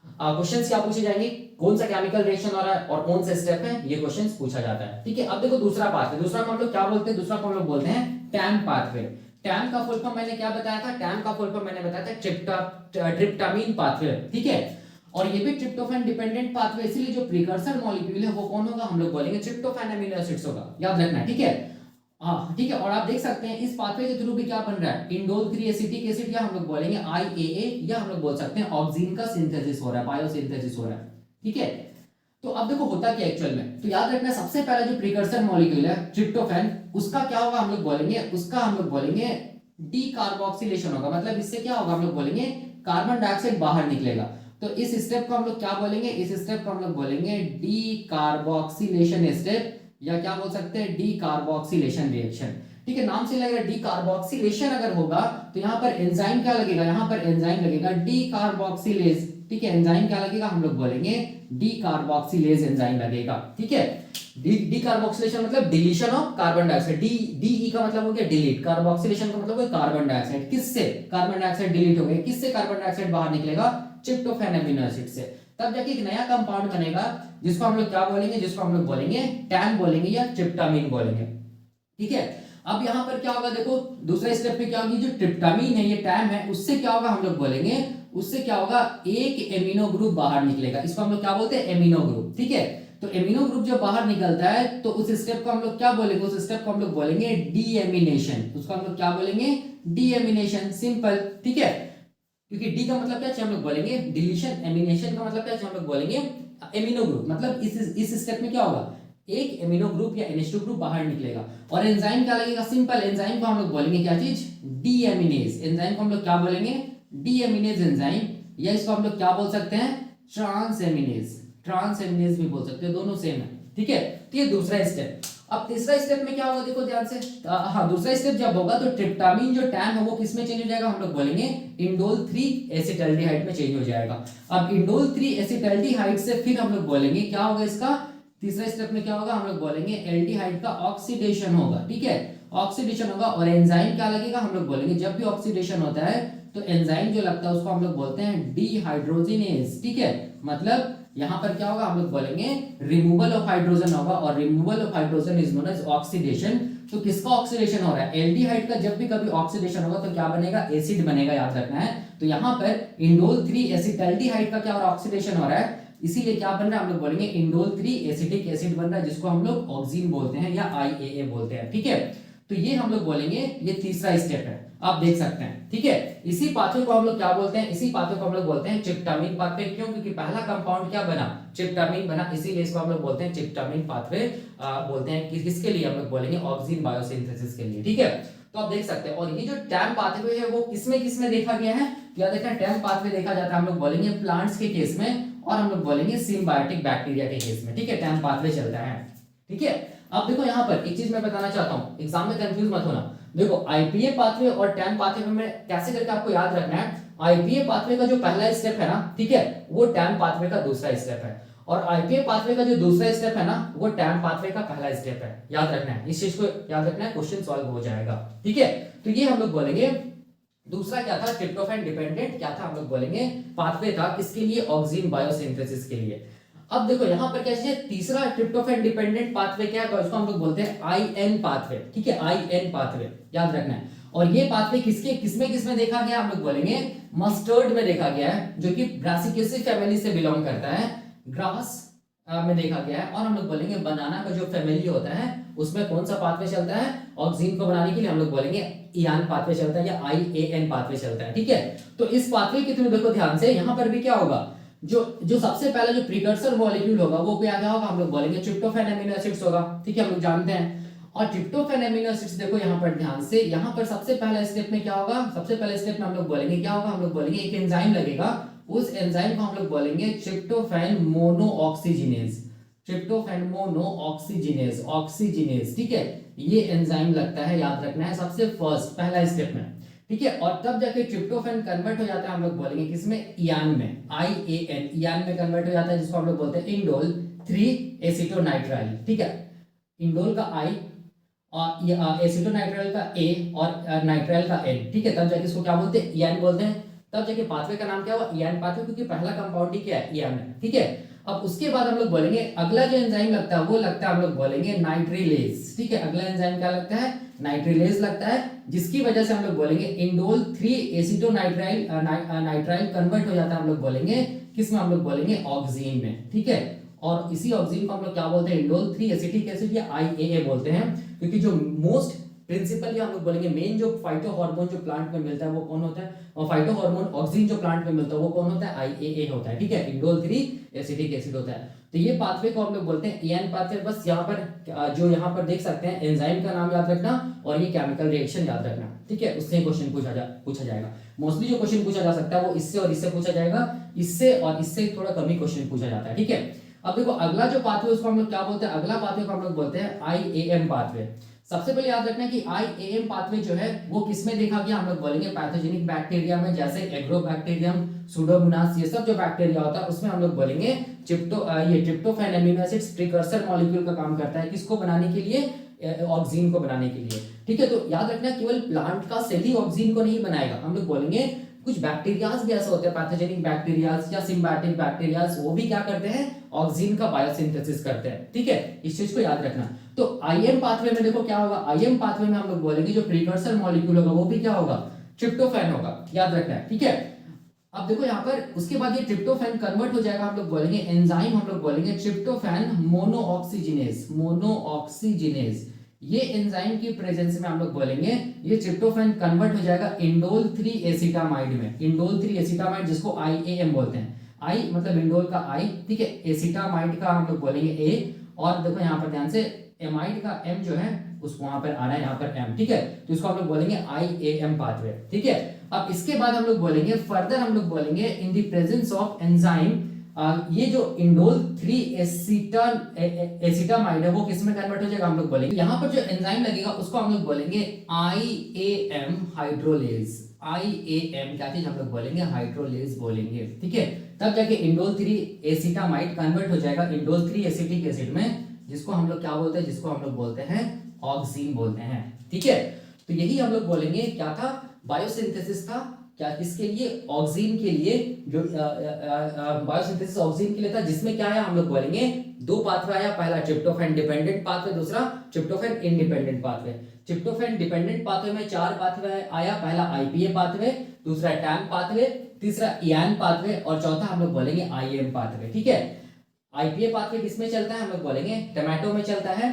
क्वेश्चंस क्या पूछे जाएंगे, कौन सा केमिकल रिएक्शन हो रहा है और कौन से स्टेप है, ये क्वेश्चंस पूछा जाता है, ठीक है। अब देखो दूसरा पाथवे, दूसरा को हम लोग क्या बोलते हैं, दूसरा को हम लोग बोलते हैं टैम पाथवे। टैम का फुल फॉर्म मैंने क्या बताया था, टैम का फुल फॉर्म मैंने बताया था ट्रिप्टामिन पाथवे, ठीक है। और ये भी ट्रिप्टोफैन डिपेंडेंट पाथवे, इसलिए जो प्रीकर्सर मॉलिक्यूल है वो कौन होगा, हम लोग बोलेंगे ट्रिप्टोफैन अमीनो एसिड्स होगा, याद रखना है, ठीक है। हाँ ठीक है। और आप देख सकते हैं इस पाथवे के थ्रू भी क्या बन रहा है, इंडोल 3 एसिटिक एसिड, या हम लोग बोलेंगे आईएए, या हम लोग बोल सकते हैं ऑक्सीन का सिंथेसिस हो रहा है, बायोसिंथेसिस हो रहा है, ठीक है। तो अब देखो होता क्या एक्चुअल में, तो याद रखना सबसे पहला जो प्रीकर्सर मॉलिक्यूल है ट्रिप्टोफैन, उसका क्या होगा, हम लोग बोलेंगे, उसका हम लोग बोलेंगे डी कार्बोक्सिलेशन होगा। मतलब इससे क्या होगा, हम लोग बोलेंगे कार्बन डाइऑक्साइड बाहर निकलेगा। तो इस स्टेप को हम लोग क्या बोलेंगे, इस स्टेप को हम लोग बोलेंगे डी कार्बोक्सिलेशन स्टेप, या क्या बोल सकते हैं, डी कार्बोक्सिलेशन रिएक्शन, ठीक है। नाम से लग रहा है डी कार्बोक्सिलेशन अगर होगा तो यहाँ पर एंजाइम क्या लगेगा, यहाँ पर एंजाइम लगेगा डी कार्बोक्सिलेज, ठीक है। एंजाइम क्या लगेगा, हम लोग बोलेंगे डी कार्बोक्सिलेज एंजाइम लगेगा, ठीक है। डी कार्बोक्सिलेशन मतलब deletion of carbon dioxide, D का मतलब हो गया डिलीट, कार्बोक्सिलेशन का मतलब है कार्बन डाइऑक्साइड, किससे, कार्बन डाइऑक्साइड डिलीट हो गया, किससे कार्बन डाइऑक्साइड बाहर निकलेगा, ट्रिप्टोफैन अमीनो एसिड से। तब जाके एक नया कंपाउंड बनेगा जिसको हम लोग क्या बोलेंगे, जिसको हम लोग बोलेंगे टैम बोलेंगे या ट्रिप्टामिन बोलेंगे, ठीक है। अब यहाँ पर क्या होगा, देखो दूसरे स्टेप पे क्या होगी, जो ट्रिप्टामिन है ये टैम है, उससे क्या होगा, हम लोग बोलेंगे उससे क्या होगा, एक एमिनो ग्रुप बाहर निकलेगा, इसको हम लोग क्या बोलते हैं, एमिनो ग्रुप, ठीक है। तो एमिनो ग्रुप जब बाहर निकलता है तो उस स्टेप को हम लोग क्या बोलेंगे, उस स्टेप को हम लोग बोलेंगे डीएमिनेशन, उसको हम लोग क्या बोलेंगे, डीएमिनेशन, सिंपल, ठीक है। क्योंकि डी का मतलब क्या है, हम लोग बोलेंगे डिलीशन, एमिनेशन का मतलब क्या है, हम लोग बोलेंगे एमिनो ग्रुप। मतलब इस स्टेप में क्या होगा, एक एमिनो ग्रुप या NH2 ग्रुप बाहर निकलेगा। और एंजाइम क्या लगेगा, सिंपल, एंजाइम को हम लोग बोलेंगे क्या चीज, डीएमिनेज, एंजाइम को हम लोग क्या बोलेंगे, डीएमिनेज एंजाइम, या इसको हम लोग क्या बोल सकते हैं, ट्रांसएमिनेज, ट्रांसएमिनेज भी बोल सकते हैं, दोनों सेम है, ठीक है। तो ये दूसरा स्टेप। अब तीसरा स्टेप में क्या होगा, देखो ध्यान से, हाँ दूसरा स्टेप जब होगा तो ट्रिप्टामिन जो टैम है वो किस में चेंज हो जाएगा, हम लोग बोलेंगे इंडोल 3 एसिटाल्डिहाइड में चेंज हो जाएगा। अब इंडोल 3 एसिटाल्डिहाइड से फिर हम लोग बोलेंगे क्या होगा, इसका तीसरा स्टेप में क्या होगा, हम लोग बोलेंगे एल्डिहाइड का ऑक्सीडेशन होगा, ठीक है, ऑक्सीडेशन होगा। और एंजाइम क्या लगेगा, हम लोग बोलेंगे जब भी ऑक्सीडेशन होता है तो एंजाइम जो लगता है उसको हम लोग बोलते हैं डीहाइड्रोजिनेज, ठीक है। मतलब यहां पर क्या होगा, हम लोग बोलेंगे रिमूवल ऑफ हाइड्रोजन होगा, और removal of hydrogen is known as oxidation. तो किसका ऑक्सीडेशन हो रहा है, एल्डिहाइड का जब भी कभी ऑक्सीडेशन होगा तो क्या बनेगा, एसिड बनेगा, याद रखना है। तो यहाँ पर इंडोल 3 एसिटाल्डिहाइड का क्या हो रहा है, ऑक्सीडेशन हो रहा है, इसीलिए क्या बन रहा है, हम लोग बोलेंगे इंडोल 3 एसिटिक एसिड बन रहा है, जिसको हम लोग ऑक्सीन बोलते हैं या आईएए बोलते हैं, ठीक है। तो ये हम लोग बोलेंगे ये तीसरा स्टेप है, आप देख सकते हैं, ठीक है। इसी पाथवे को हम लोग क्या बोलते हैं, इसी पाथवे को हम लोग बोलते हैं ट्रिप्टामिन पाथवे। क्यों, क्योंकि पहला कंपाउंड क्या बना, ट्रिप्टामिन बना, इसीलिए इसको हम लोग बोलते हैं ट्रिप्टामिन पाथवे बोलते हैं। किसके लिए, हम लोग बोलेंगे ऑक्सीन बायोसिंथेसिस के लिए, ठीक है। तो आप देख सकते हैं। और ये जो टैम पाथवे है वो किसमें किसमें देखा गया है, क्या देखा है, टैम पाथवे देखा जाता है, हम लोग बोलेंगे प्लांट्स के केस में, और हम लोग बोलेंगे सिम्बायोटिक बैक्टीरिया के केस में, ठीक है। टैम पाथवे चलता है, ठीक है। अब देखो यहाँ पर एक चीज मैं बताना चाहता हूँ, एग्जाम में कंफ्यूज मत होना। देखो आईपीए पाथवे और टैम पाथवे में कैसे करके आपको याद रखना है, आईपीए पाथवे का जो पहला स्टेप है ना, ठीक है, वो टैम पाथवे का दूसरा स्टेप है, और आईपीए पाथवे का जो दूसरा स्टेप है ना, वो टैम पाथवे का पहला स्टेप है, याद रखना है, इस चीज को याद रखना है, क्वेश्चन सॉल्व हो जाएगा, ठीक है। तो ये हम लोग बोलेंगे दूसरा क्या था, ट्रिप्टोफैन डिपेंडेंट क्या था, हम लोग बोलेंगे पाथवे था, किसके लिए, ऑक्सीन बायोसिंथेसिस के लिए। अब देखो यहाँ पर क्या है, तीसरा ट्रिप्टोफैन डिपेंडेंट पाथवे क्या है, तो इसको हम लोग बोलते हैं आईएन पाथवे, ठीक है, आईएन पाथवे, याद रखना है। और ये पाथवे किसमें देखा गया, हम लोग बोलेंगे मस्टर्ड में देखा गया है, जो कि ब्रासिकेसी फैमिली से बिलोंग करता है, ग्रास में देखा गया है। और हम लोग बोलेंगे बनाना का जो फैमिली होता है उसमें कौन सा पाथवे चलता है, ऑक्सीन को बनाने के लिए हम लोग बोलेंगे इयान पाथवे चलता है या IAN पाथवे चलता है। ठीक है, तो इस पाथवे के थ्रू देखो ध्यान से, यहाँ पर भी क्या होगा, जो सबसे पहला जो प्रीकर्सर मॉलिक्यूल होगा वो क्या होगा, हम लोग बोलेंगे ट्रिप्टोफैन अमीनो एसिड्स होगा। ठीक है, हम लोग जानते हैं। और ट्रिप्टोफैन अमीनो एसिड्स देखो यहाँ पर ध्यान से, यहाँ पर सबसे पहला स्टेप में क्या होगा, सबसे पहले स्टेप में हम लोग बोलेंगे क्या होगा, हम लोग बोलेंगे एक एंजाइम लगेगा, उस एंजाइम को हम लोग बोलेंगे ट्रिप्टोफैन मोनोऑक्सीजिनेज, ट्रिप्टोफैन मोनोऑक्सीजिनेज, ऑक्सीजिनेज। ठीक है, ये एंजाइम लगता है, याद रखना है सबसे फर्स्ट पहला स्टेप में। ठीक है, और तब जाके ट्रिप्टोफैन कन्वर्ट हो जाता है, हम लोग बोलेंगे किसमें, इयान में, IAN, इयान में कन्वर्ट हो जाता है, जिसको हम लोग बोलते हैं इंडोल 3 एसिटोनाइट्राइल। ठीक है, इंडोल का I और एसिटोनाइट्राइल का A और नाइट्राइल का N। ठीक है, तब जाके इसको क्या बोलते हैं, इयान बोलते हैं। तब जाके पाथवे का नाम क्या हुआ, इयान पाथवे, क्योंकि पहला कंपाउंड ही क्या है, इयान है। ठीक है, अब उसके बाद हम लोग बोलेंगे अगला जो एंजाइम लगता है वो लगता है, हम लोग बोलेंगे नाइट्रिलेज। ठीक है, अगला एंजाइम क्या लगता है, नाइट्रिलेज लगता है, जिसकी वजह से हम लोग बोलेंगे इंडोल 3 एसिटोनाइट्राइल नाइट्राइल कन्वर्ट हो जाता है, हम लोग बोलेंगे किसमें, हम लोग बोलेंगे ऑक्सीन में। ठीक है, और इसी ऑक्सीन को हम लोग क्या बोलते हैं, इंडोल 3 एसिटिक एसिड या IAA बोलते हैं, क्योंकि जो मोस्ट प्रिंसिपल या हम लोग बोलेंगे मेन जो फाइटो हार्मोन जो प्लांट में मिलता है वो कौन होता है, और फाइटो हार्मोन ऑक्सीन जो प्लांट में मिलता है वो कौन होता है, IAA होता है। ठीक है, इंडोल 3 एसिटिक एसिड होता है। तो ये पाथवे को हम लोग बोलते हैं इयान पाथवे। बस यहाँ पर जो यहाँ पर देख सकते हैं एंजाइम का नाम याद रखना और ये केमिकल रिएक्शन याद रखना। ठीक है, उससे क्वेश्चन पूछा जाएगा। मोस्टली जो क्वेश्चन पूछा जा सकता है वो इससे और इससे पूछा जाएगा, इससे और इससे थोड़ा कम ही क्वेश्चन पूछा जाता है। ठीक है, अब देखो अगला जो पाथवे उसको हम लोग क्या बोलते हैं, अगला पाथवे को हम लोग बोलते हैं IAM पाथवे। सबसे पहले याद रखना कि IAM पाथवे जो है वो किसमें देखा गया, हम लोग बोलेंगे पैथोजेनिक बैक्टीरिया में, जैसे एग्रोबैक्टीरियम, सूडोमोनास, ये सब जो बैक्टीरिया होता है उसमें हम लोग बोलेंगे ये tryptophan amino acids precursor molecule का काम करता है, किसको बनाने के लिए, ऑक्सीन को बनाने के लिए। ठीक है, तो याद रखना केवल प्लांट का सेल ही ऑक्सीन को नहीं बनाएगा, हम लोग बोलेंगे कुछ बैक्टीरियाज भी ऐसे होते हैं, पैथोजेनिक बैक्टीरियाज या सिम्बायोटिक बैक्टीरियाज, वो भी क्या करते हैं, ऑक्सीन का बायोसिंथेसिस करते हैं। ठीक है, इस चीज को याद रखना। तो IM पाथवे में देखो क्या होगा, IM पाथवे में हम लोग बोलेंगे जो प्रीकर्सर मॉलिक्यूल होगा वो भी क्या होगा, ट्रिप्टोफैन होगा, याद रखना है। ठीक है, अब देखो यहाँ पर उसके बाद ये ट्रिप्टोफैन कन्वर्ट हो जाएगा, हम लोग बोलेंगे एंजाइम, हम लोग बोलेंगे ट्रिप्टोफैन मोनोऑक्सीजिनेज, मोनोऑक्सीजिनेज। ये एंजाइम की प्रेजेंस में हम लोग बोलेंगे ये ट्रिप्टोफैन कन्वर्ट हो जाएगा इंडोल 3 एसिटामाइड में, इंडोल 3 एसिटामाइड जिसको IAM बोलते हैं। I मतलब इंडोल का I, ठीक है, एसिटामाइड का हम लोग बोलेंगे A, और देखो यहाँ पर ध्यान से एमाइड का M जो है उसको वहां पर आ रहा है, यहाँ पर M। ठीक है, तो इसको हम लोग बोलेंगे IAM पाथवे। ठीक है, अब इसके बाद हम लोग बोलेंगे फर्दर, हम लोग बोलेंगे in the presence of enzyme, ये जो इंडोल 3 एसिटामाइड है वो किसमें कन्वर्ट हो जाएगा, हम लोग बोलेंगे यहाँ पर जो एंजाइम लगेगा उसको हम लोग बोलेंगे IAM हाइड्रोलेज। IAM क्या चीज, हम लोग बोलेंगे हाइड्रोलेज बोलेंगे। ठीक है, तब जाके इंडोल 3 एसिटामाइड कन्वर्ट हो जाएगा इंडोल 3 एसिटिक एसिड में, जिसको हम लोग क्या बोलते हैं, जिसको हम लोग बोलते हैं ऑक्सीन बोलते हैं। ठीक है, तो यही हम लोग बोलेंगे क्या था, बायोसिंथेसिस था, क्या किसके लिए, ऑक्सीन के लिए, जो बायोसिंथेसिस ऑक्सीन के लिए था, जिसमें क्या है, हम लोग बोलेंगे दो पाथवे आया, पहला ट्रिप्टोफैन डिपेंडेंट पाथवे, दूसरा tryptophan independent pathway. Tryptophan dependent pathway में 4 पाथवे आया, पहला IPA पाथवे, दूसरा टैम पाथवे, तीसरा इयान पाथवे, और चौथा हम लोग बोलेंगे IAM पाथवे। ठीक है, IPA पाथवे किसमें चलता है, हम लोग बोलेंगे टमाटो में चलता है।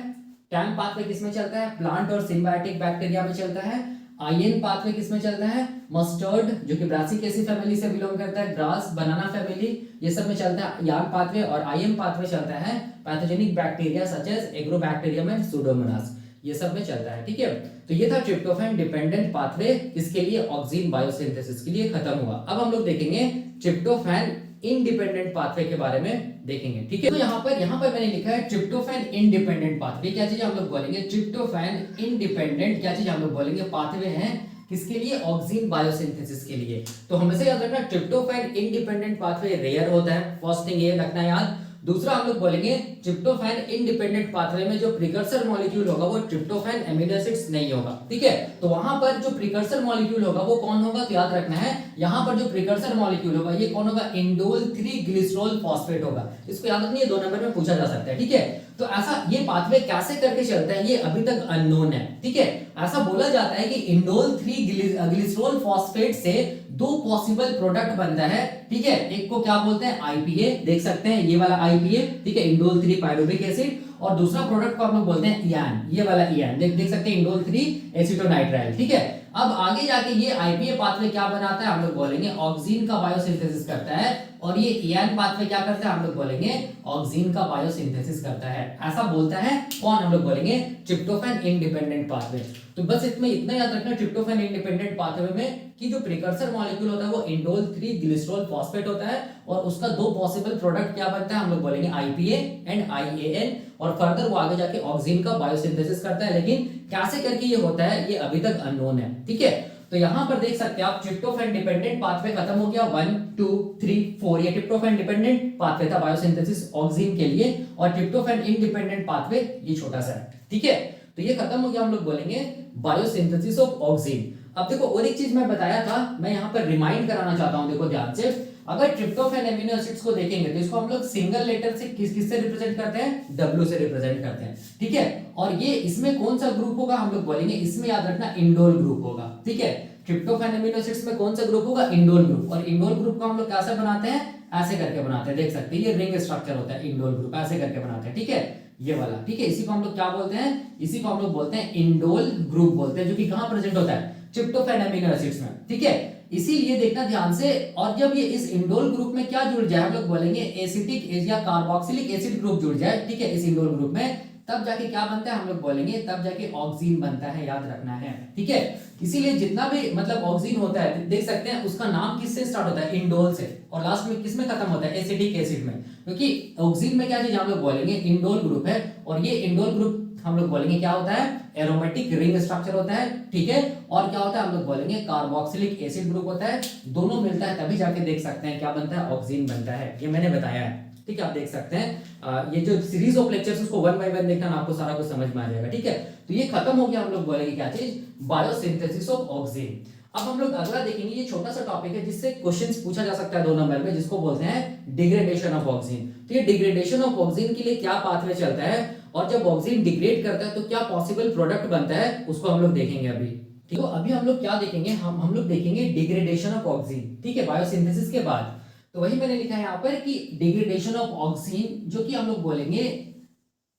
टैम पाथवे किसमें चलता है, प्लांट और सिम्बायोटिक बैक्टीरिया में चलता है। IN पाथवे किसमें चलता है, मस्टर्ड जो कि ब्रासिकेसी फैमिली से बिलोंग करता है, ग्रास, बनाना फैमिली, ये सब में चलता है यान पाथवे। और IM पाथवे चलता है pathogenic bacteria such as agrobacterium and pseudomonas, ये सब में चलता है। ठीक है, तो ये था ट्रिप्टोफैन डिपेंडेंट पाथवे, किसके लिए, ऑक्सीन बायोसिंथेसिस के लिए खत्म हुआ। अब हम लोग देखेंगे ट्रिप्टोफैन इंडिपेंडेंट पाथवे के बारे में देखेंगे। ठीक है, तो यहाँ पर मैंने लिखा है ट्रिप्टोफैन इंडिपेंडेंट पाथवे, क्या चीज हम लोग बोलेंगे, ट्रिप्टोफैन इंडिपेंडेंट क्या चीज हम लोग बोलेंगे, पाथवे हैं, किसके लिए, ऑक्सीन बायोसिंथेसिस के लिए। तो हमेशा याद रखना ट्रिप्टोफैन इंडिपेंडेंट पाथवे रेयर होता है, फर्स्ट थिंग ये रखना याद। दूसरा हम लोग बोलेंगे ट्रिप्टोफैन इंडिपेंडेंट पाथवे में जो प्रिकर्सर मॉलिक्यूल होगा वो ट्रिप्टोफैन एमिनो एसिड्स नहीं होगा, ठीक है। तो वहां पर जो प्रिकर्सर मॉलिक्यूल होगा वो कौन होगा, तो याद रखना है यहां पर जो प्रिकर्सर मॉलिक्यूल होगा ये कौन होगा, इंडोल 3 ग्लिसरॉल फॉस्फेट होगा। इसको याद रखना, ये 2 नंबर में पूछा जा सकता है, ठीक है। तो ऐसा ये पाथवे कैसे करके चलता है ये अभी तक अननोन है, ठीक है। ऐसा बोला जाता है कि इंडोल 3 ग्लिसरॉल फॉस्फेट से 2 पॉसिबल प्रोडक्ट बनता है, ठीक है। एक को क्या बोलते हैं, आईपीए, देख सकते हैं ये वाला आईपीए, ठीक है, इंडोल 3 पायरुविक एसिड, और दूसरा प्रोडक्ट को हम लोग बोलते हैं इयान, ये वाला इयान, देख सकते हैं इंडोल 3 एसिटोनाइट्राइल, ठीक है। अब आगे जाके ये आईपीए पाथवे क्या बनाता है, हम लोग बोलेंगे ऑक्सीन का बायोसिंथेसिस करता है, और ये इयान पाथवे क्या करता है, हम लोग बोलेंगे ऑक्सीन का बायोसिंथेसिस करता है। ऐसा बोलता है कौन, हम लोग बोलेंगे ट्रिप्टोफैन इंडिपेंडेंट पाथवे। तो बस इसमें इतना याद रखना ट्रिप्टोफैन इंडिपेंडेंट पाथवे में कि जो प्रिकर्सर मॉलिक्यूल होता है वो इंडोल 3 ग्लिसरॉल फॉस्फेट होता है, और उसका 2 पॉसिबल प्रोडक्ट क्या बनता है, हम लोग बोलेंगे आईपीए एंड आईएएन, और फर्दर वो आगे जाके ऑक्सीन का बायोसिंथेसिस करता है। लेकिन कैसे करके ये होता है ये अभी तक अननोन है, ठीक है। तो यहां पर देख सकते हैं आप ट्रिप्टोफैन डिपेंडेंट पाथवे खत्म हो गया, 1 2 3 4, ये ट्रिप्टोफैन डिपेंडेंट पाथवे था बायोसिंथेसिस ऑक्सीन के लिए, और ट्रिप्टोफैन इंडिपेंडेंट पाथवे ये छोटा सा है, ठीक है। तो ये खत्म हो गया, हम लोग बोलेंगे बायोसिंथेसिस ऑफ ऑक्सीन। अब देखो और एक चीज मैं बताया था, मैं यहां पर रिमाइंड कराना चाहता हूं, देखो ध्यान से, अगर ट्रिप्टोफैन एमिनो एसिड्स को देखेंगे तो इसको हम लोग सिंगल लेटर से किससे रिप्रेजेंट करते हैं, W से रिप्रेजेंट करते हैं, ठीक है। और ये इसमें कौन सा ग्रुप होगा, हम लोग बोलेंगे इसमें याद रखना इंडोल ग्रुप होगा, ठीक है। ट्रिप्टोफैन एमिनो एसिड्स में कौन सा ग्रुप होगा, इंडोल ग्रुप, और इंडोल ग्रुप को हम लोग कैसे बनाते हैं, ऐसे करके बनाते हैं, देख सकते हैं ये रिंग स्ट्रक्चर होता है, इंडोल ग्रुप ऐसे करके बनाते हैं, ठीक है, ये वाला, ठीक है। इसी को हम लोग क्या बोलते हैं, इसी को हम लोग बोलते हैं इंडोल ग्रुप बोलते हैं, जो कि कहां प्रेजेंट होता है, ट्रिप्टोफैन एमिनो एसिड्स में, ठीक है। इसीलिए देखना ध्यान से, और जब ये इस इंडोल ग्रुप में क्या जुड़ जाए, हम लोग बोलेंगे एसिटिक या कार्बोक्सिलिक एसिड ग्रुप जुड़ जाए, ठीक है, इस इंडोल ग्रुप में, तब जाके क्या बनता है, हम लोग बोलेंगे तब जाके ऑक्सीन बनता है, याद रखना है, ठीक है। इसीलिए जितना भी मतलब ऑक्सीन होता है देख सकते हैं उसका नाम किससे स्टार्ट होता है, इंडोल से, और लास्ट में किस में खत्म होता है, एसिटिक एसिड में, क्योंकि ऑक्सीन में क्या चीज हम लोग बोलेंगे इंडोल ग्रुप है, और ये इंडोल ग्रुप हम लोग बोलेंगे क्या होता है, एरोमेटिक रिंग स्ट्रक्चर होता है, ठीक है। और क्या होता है, हम लोग बोलेंगे कार्बोक्सिलिक एसिड ग्रुप होता है, दोनों मिलता है तभी जाके देख सकते हैं क्या बनता है, ऑक्सीन बनता है, ये मैंने बताया है, ठीक है। आप देख सकते हैं ये जो सीरीज ऑफ लेक्चर्स उसको 1 बाय 1 देखना, आपको सारा कुछ समझ में आ जाएगा, ठीक है। तो ये खत्म हो गया, हम लोग बोलेंगे क्या चीज, बायोसिंथेसिस ऑफ ऑक्सीन। अब हम लोग अगला देखेंगे, ये छोटा सा टॉपिक है जिससे क्वेश्चंस पूछा जा सकता है 2 नंबर में, जिसको बोलते हैं डिग्रेडेशन ऑफ ऑक्सीन। तो ये डिग्रेडेशन ऑफ ऑक्सीन के लिए क्या पाथवे चलता है, और जब ऑक्सीन डिग्रेड करता है तो क्या पॉसिबल प्रोडक्ट बनता है, उसको हम लोग देखेंगे अभी, ठीक है। तो अभी हम लोग क्या देखेंगे, हम लोग देखेंगे डिग्रेडेशन ऑफ ऑक्सीन, ठीक है, बायोसिंथेसिस के बाद। तो वही मैंने लिखा है यहाँ पर कि डिग्रेडेशन ऑफ ऑक्सीन, जो कि हम लोग बोलेंगे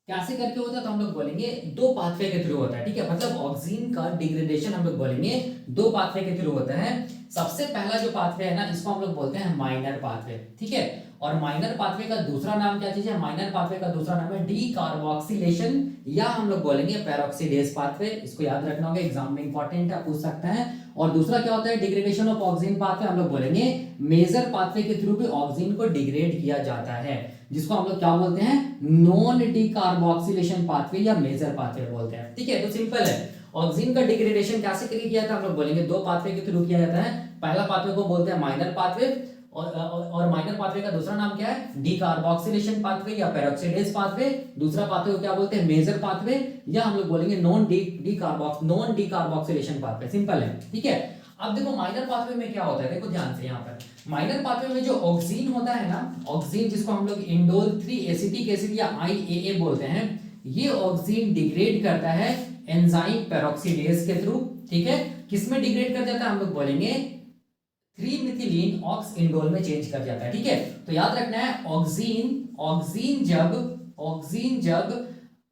कैसे करके होता है, तो हम लोग बोलेंगे 2 पाथवे के थ्रू होता है, ठीक है। मतलब ऑक्सीन का डिग्रेडेशन हम लोग बोलेंगे 2 पाथवे के थ्रू होता है। सबसे पहला जो पाथवे है ना, इसको हम लोग बोलते हैं माइनर पाथवे, ठीक है। और माइनर पाथवे का दूसरा नाम क्या चीज है, माइनर पाथवे का दूसरा नाम है डीकार्बोक्सिलेशन, या हम लोग बोलेंगे पेरोक्सिडेज पाथवे, इसको याद रखना होगा, एग्जाम में इंपॉर्टेंट है, पूछ सकता है। और दूसरा क्या होता है डिग्रेडेशन ऑफ ऑक्सीन पाथवे, हम लोग बोलेंगे मेजर पाथवे के थ्रू भी ऑक्सीन को डिग्रेड किया जाता है, जिसको हम लोग क्या बोलते हैं, नॉन डीकार्बोक्सिलेशन पाथवे या मेजर पाथवे बोलते हैं, ठीक है। तो सिंपल है, ऑक्सीन का डिग्रेडेशन कैसे किया था, हम लोग बोलेंगे 2 पाथवे के थ्रू किया जाता है। पहला पाथवे को बोलते हैं माइनर पाथवे, और माइनर पाथवे का दूसरा नाम क्या है, डीकार्बोक्सिलेशन पाथवे या पेरोक्सिडेज पाथवे। दूसरा पाथवे को क्या बोलते हैं, मेजर पाथवे, या हम लोग बोलेंगे नॉन डीकार्बोक्सिलेशन पाथवे, सिंपल है, ठीक है। अब देखो माइनर पाथवे में क्या होता है, देखो ध्यान से, यहाँ पर माइनर पाथवे में जो ऑक्सीन होता है ना, ऑक्सीन जिसको हम लोग इंडोल 3 एसिटिक एसिड या IAA बोलते हैं, ये ऑक्सीन डिग्रेड करता है एंजाइम पेरोक्सिडेज के थ्रू, ठीक है। किसमें डिग्रेड कर जाता है, हम लोग बोलेंगे 3 मिथिलीन ऑक्स इंडोल में चेंज कर जाता है, ठीक है। तो याद रखना है ऑक्सीन जब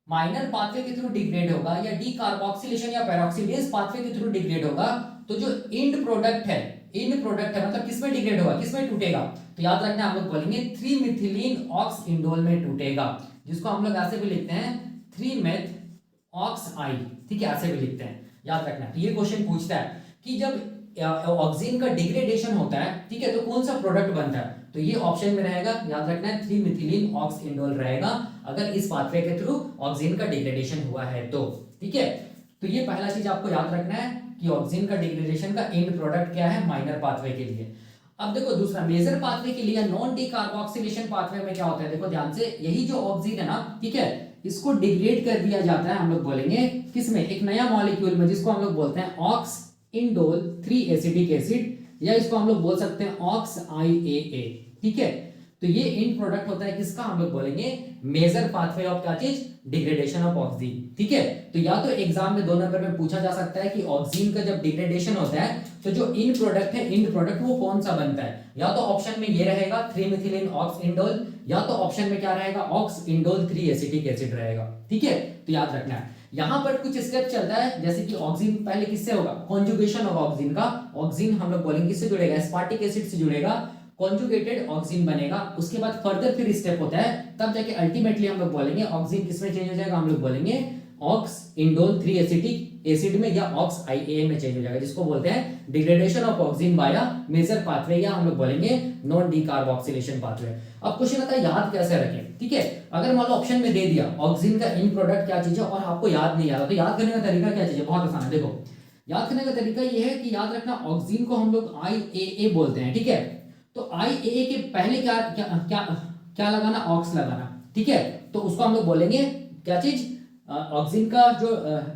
माइनर पाथवे के थ्रू डिग्रेड होगा या डीकार्बोक्सिलेशन या पेरोक्सिडेज पाथवे के थ्रू डिग्रेड होगा, तो जो इंड प्रोडक्ट है मतलब किसमें डिग्रेड होगा, किसमें टूटेगा, तो याद रखना हम लोग बोलेंगे 3 मिथिलीन ऑक्स इंडोल में टूटेगा, जिसको हम लोग ऐसे भी लिखते हैं 3 मेथ ऑक्स आई, ठीक है, ऐसे भी लिखते हैं, याद रखना। तो ये क्वेश्चन पूछता है कि जब ऑक्सीन का डिग्रेडेशन होता है, ठीक है, तो कौन सा प्रोडक्ट बनता है, तो ये ऑप्शन में रहेगा, याद रखना है 3 मिथिलीन ऑक्स इंडोल रहेगा, अगर इस पाथवे के थ्रू ऑक्सीन का डिग्रेडेशन हुआ है तो, ठीक है। तो ये पहला चीज आपको याद रखना है कि ऑक्सीन का डिग्रेडेशन का एंड प्रोडक्ट क्या है माइनर पाथवे के लिए। अब देखो दूसरा मेजर पाथवे के लिए नॉन डीकार्बोक्सिलेशन पाथवे में क्या होता है, देखो ध्यान से, यही जो ऑक्सीजन है ना, ठीक है, इसको डिग्रेड कर दिया जाता है, हम लोग बोलेंगे किसमें, एक नया मॉलिक्यूल में, जिसको हम लोग बोलते हैं ऑक्स इंडोल 3 एसिटिक एसिड, या इसको हम लोग बोल सकते हैं ऑक्स IAA, ठीक है। तो ये इन प्रोडक्ट होता है किसका, हम लोग बोलेंगे मेजर पाथवे ऑफ क्या चीज, डिग्रेडेशन ऑफ ऑक्सीजन, ठीक है। तो या तो एग्जाम में 2 नंबर में पूछा जा सकता है कि ऑक्सीजन का जब डिग्रेडेशन होता है तो जो इन प्रोडक्ट है, इन प्रोडक्ट वो कौन सा बनता है, या तो ऑप्शन में ये रहेगा 3 मिथिलीन ऑक्स इंडोल, या तो ऑप्शन में क्या रहेगा, ऑक्स इंडोल 3 एसिटिक एसिड रहेगा, ठीक है। तो याद रखना है, यहां पर कुछ स्टेप चलता है, जैसे कि ऑक्सीजन पहले किससे होगा, कॉन्जुगेशन होगा ऑक्सीजन का, ऑक्सीजन हम लोग बोलेंगे किससे जुड़ेगा, एस्पार्टिक एसिड से जुड़ेगा, कॉन्जुगेटेड ऑक्सीजन बनेगा, उसके बाद फर्दर फिर स्टेप होता है, तब जाके अल्टीमेटली हम लोग बोलेंगे ऑक्सीजन किसमें चेंज हो जाएगा, हम लोग बोलेंगे ऑक्स इंडोल 3 एसिटिक एसिड में या ऑक्स IAA में चेंज हो जाएगा, जिसको बोलते हैं डिग्रेडेशन ऑफ ऑक्सीजन बाया मेजर पाथवे, या हम लोग बोलेंगे नॉन डीकार्बोक्सिलेशन पाथवे। अब क्वेश्चन आता है याद कैसे रखें, ठीक है। अगर मान लो ऑप्शन में दे दिया ऑक्सीजन का इन प्रोडक्ट क्या चीज है और आपको याद नहीं आ रहा, तो याद करने का तरीका क्या चीज है, बहुत आसान है। देखो याद करने का तरीका ये है कि याद रखना ऑक्सीजन को हम लोग IAA बोलते हैं, ठीक है। तो IAA के पहले क्या क्या क्या क्या लगाना, ऑक्स लगाना, ठीक है। तो उसको हम लोग बोलेंगे क्या चीज, ऑक्सीजन का जो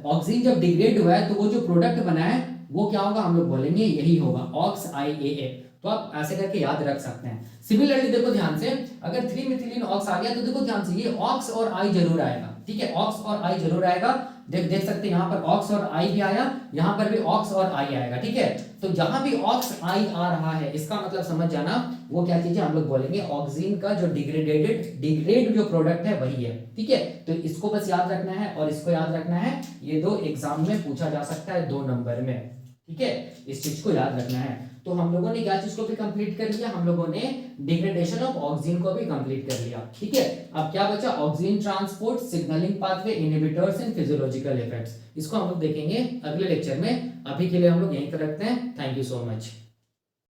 ऑक्सीजन जब डिग्रेड हुआ है तो वो जो प्रोडक्ट बना है वो क्या होगा, हम लोग बोलेंगे यही होगा ऑक्स IAA। तो आप ऐसे करके याद रख सकते हैं। सिमिलरली देखो ध्यान से, अगर 3 मिथिलीन ऑक्स आ गया तो देखो ध्यान से, ये ऑक्स और I जरूर आएगा, ठीक है, ऑक्स और I जरूर आएगा। देख सकते हैं यहाँ पर ऑक्स और I भी आया, यहाँ पर भी ऑक्स और I आएगा, ठीक है। तो जहां भी ऑक्स I आ रहा है इसका मतलब समझ जाना वो क्या चीज है, हम लोग बोलेंगे ऑक्सीजन का जो डिग्रेड जो प्रोडक्ट है वही है, ठीक है। तो इसको बस याद रखना है और इसको याद रखना है, ये 2 एग्जाम में पूछा जा सकता है 2 नंबर में, ठीक है। इस चीज को याद रखना है। तो हम लोगों ने क्या चीज को भी कंप्लीट कर लिया, हम लोगों ने डिग्रेडेशन ऑफ ऑक्सीजन को भी कंप्लीट कर लिया, ठीक है। अब क्या बचा, oxygen transport, signalling pathway, inhibitors and physiological effects. इसको हम लोग देखेंगे अगले लेक्चर में। अभी के लिए हम लोग यहीं पर रखते हैं। Thank you so much.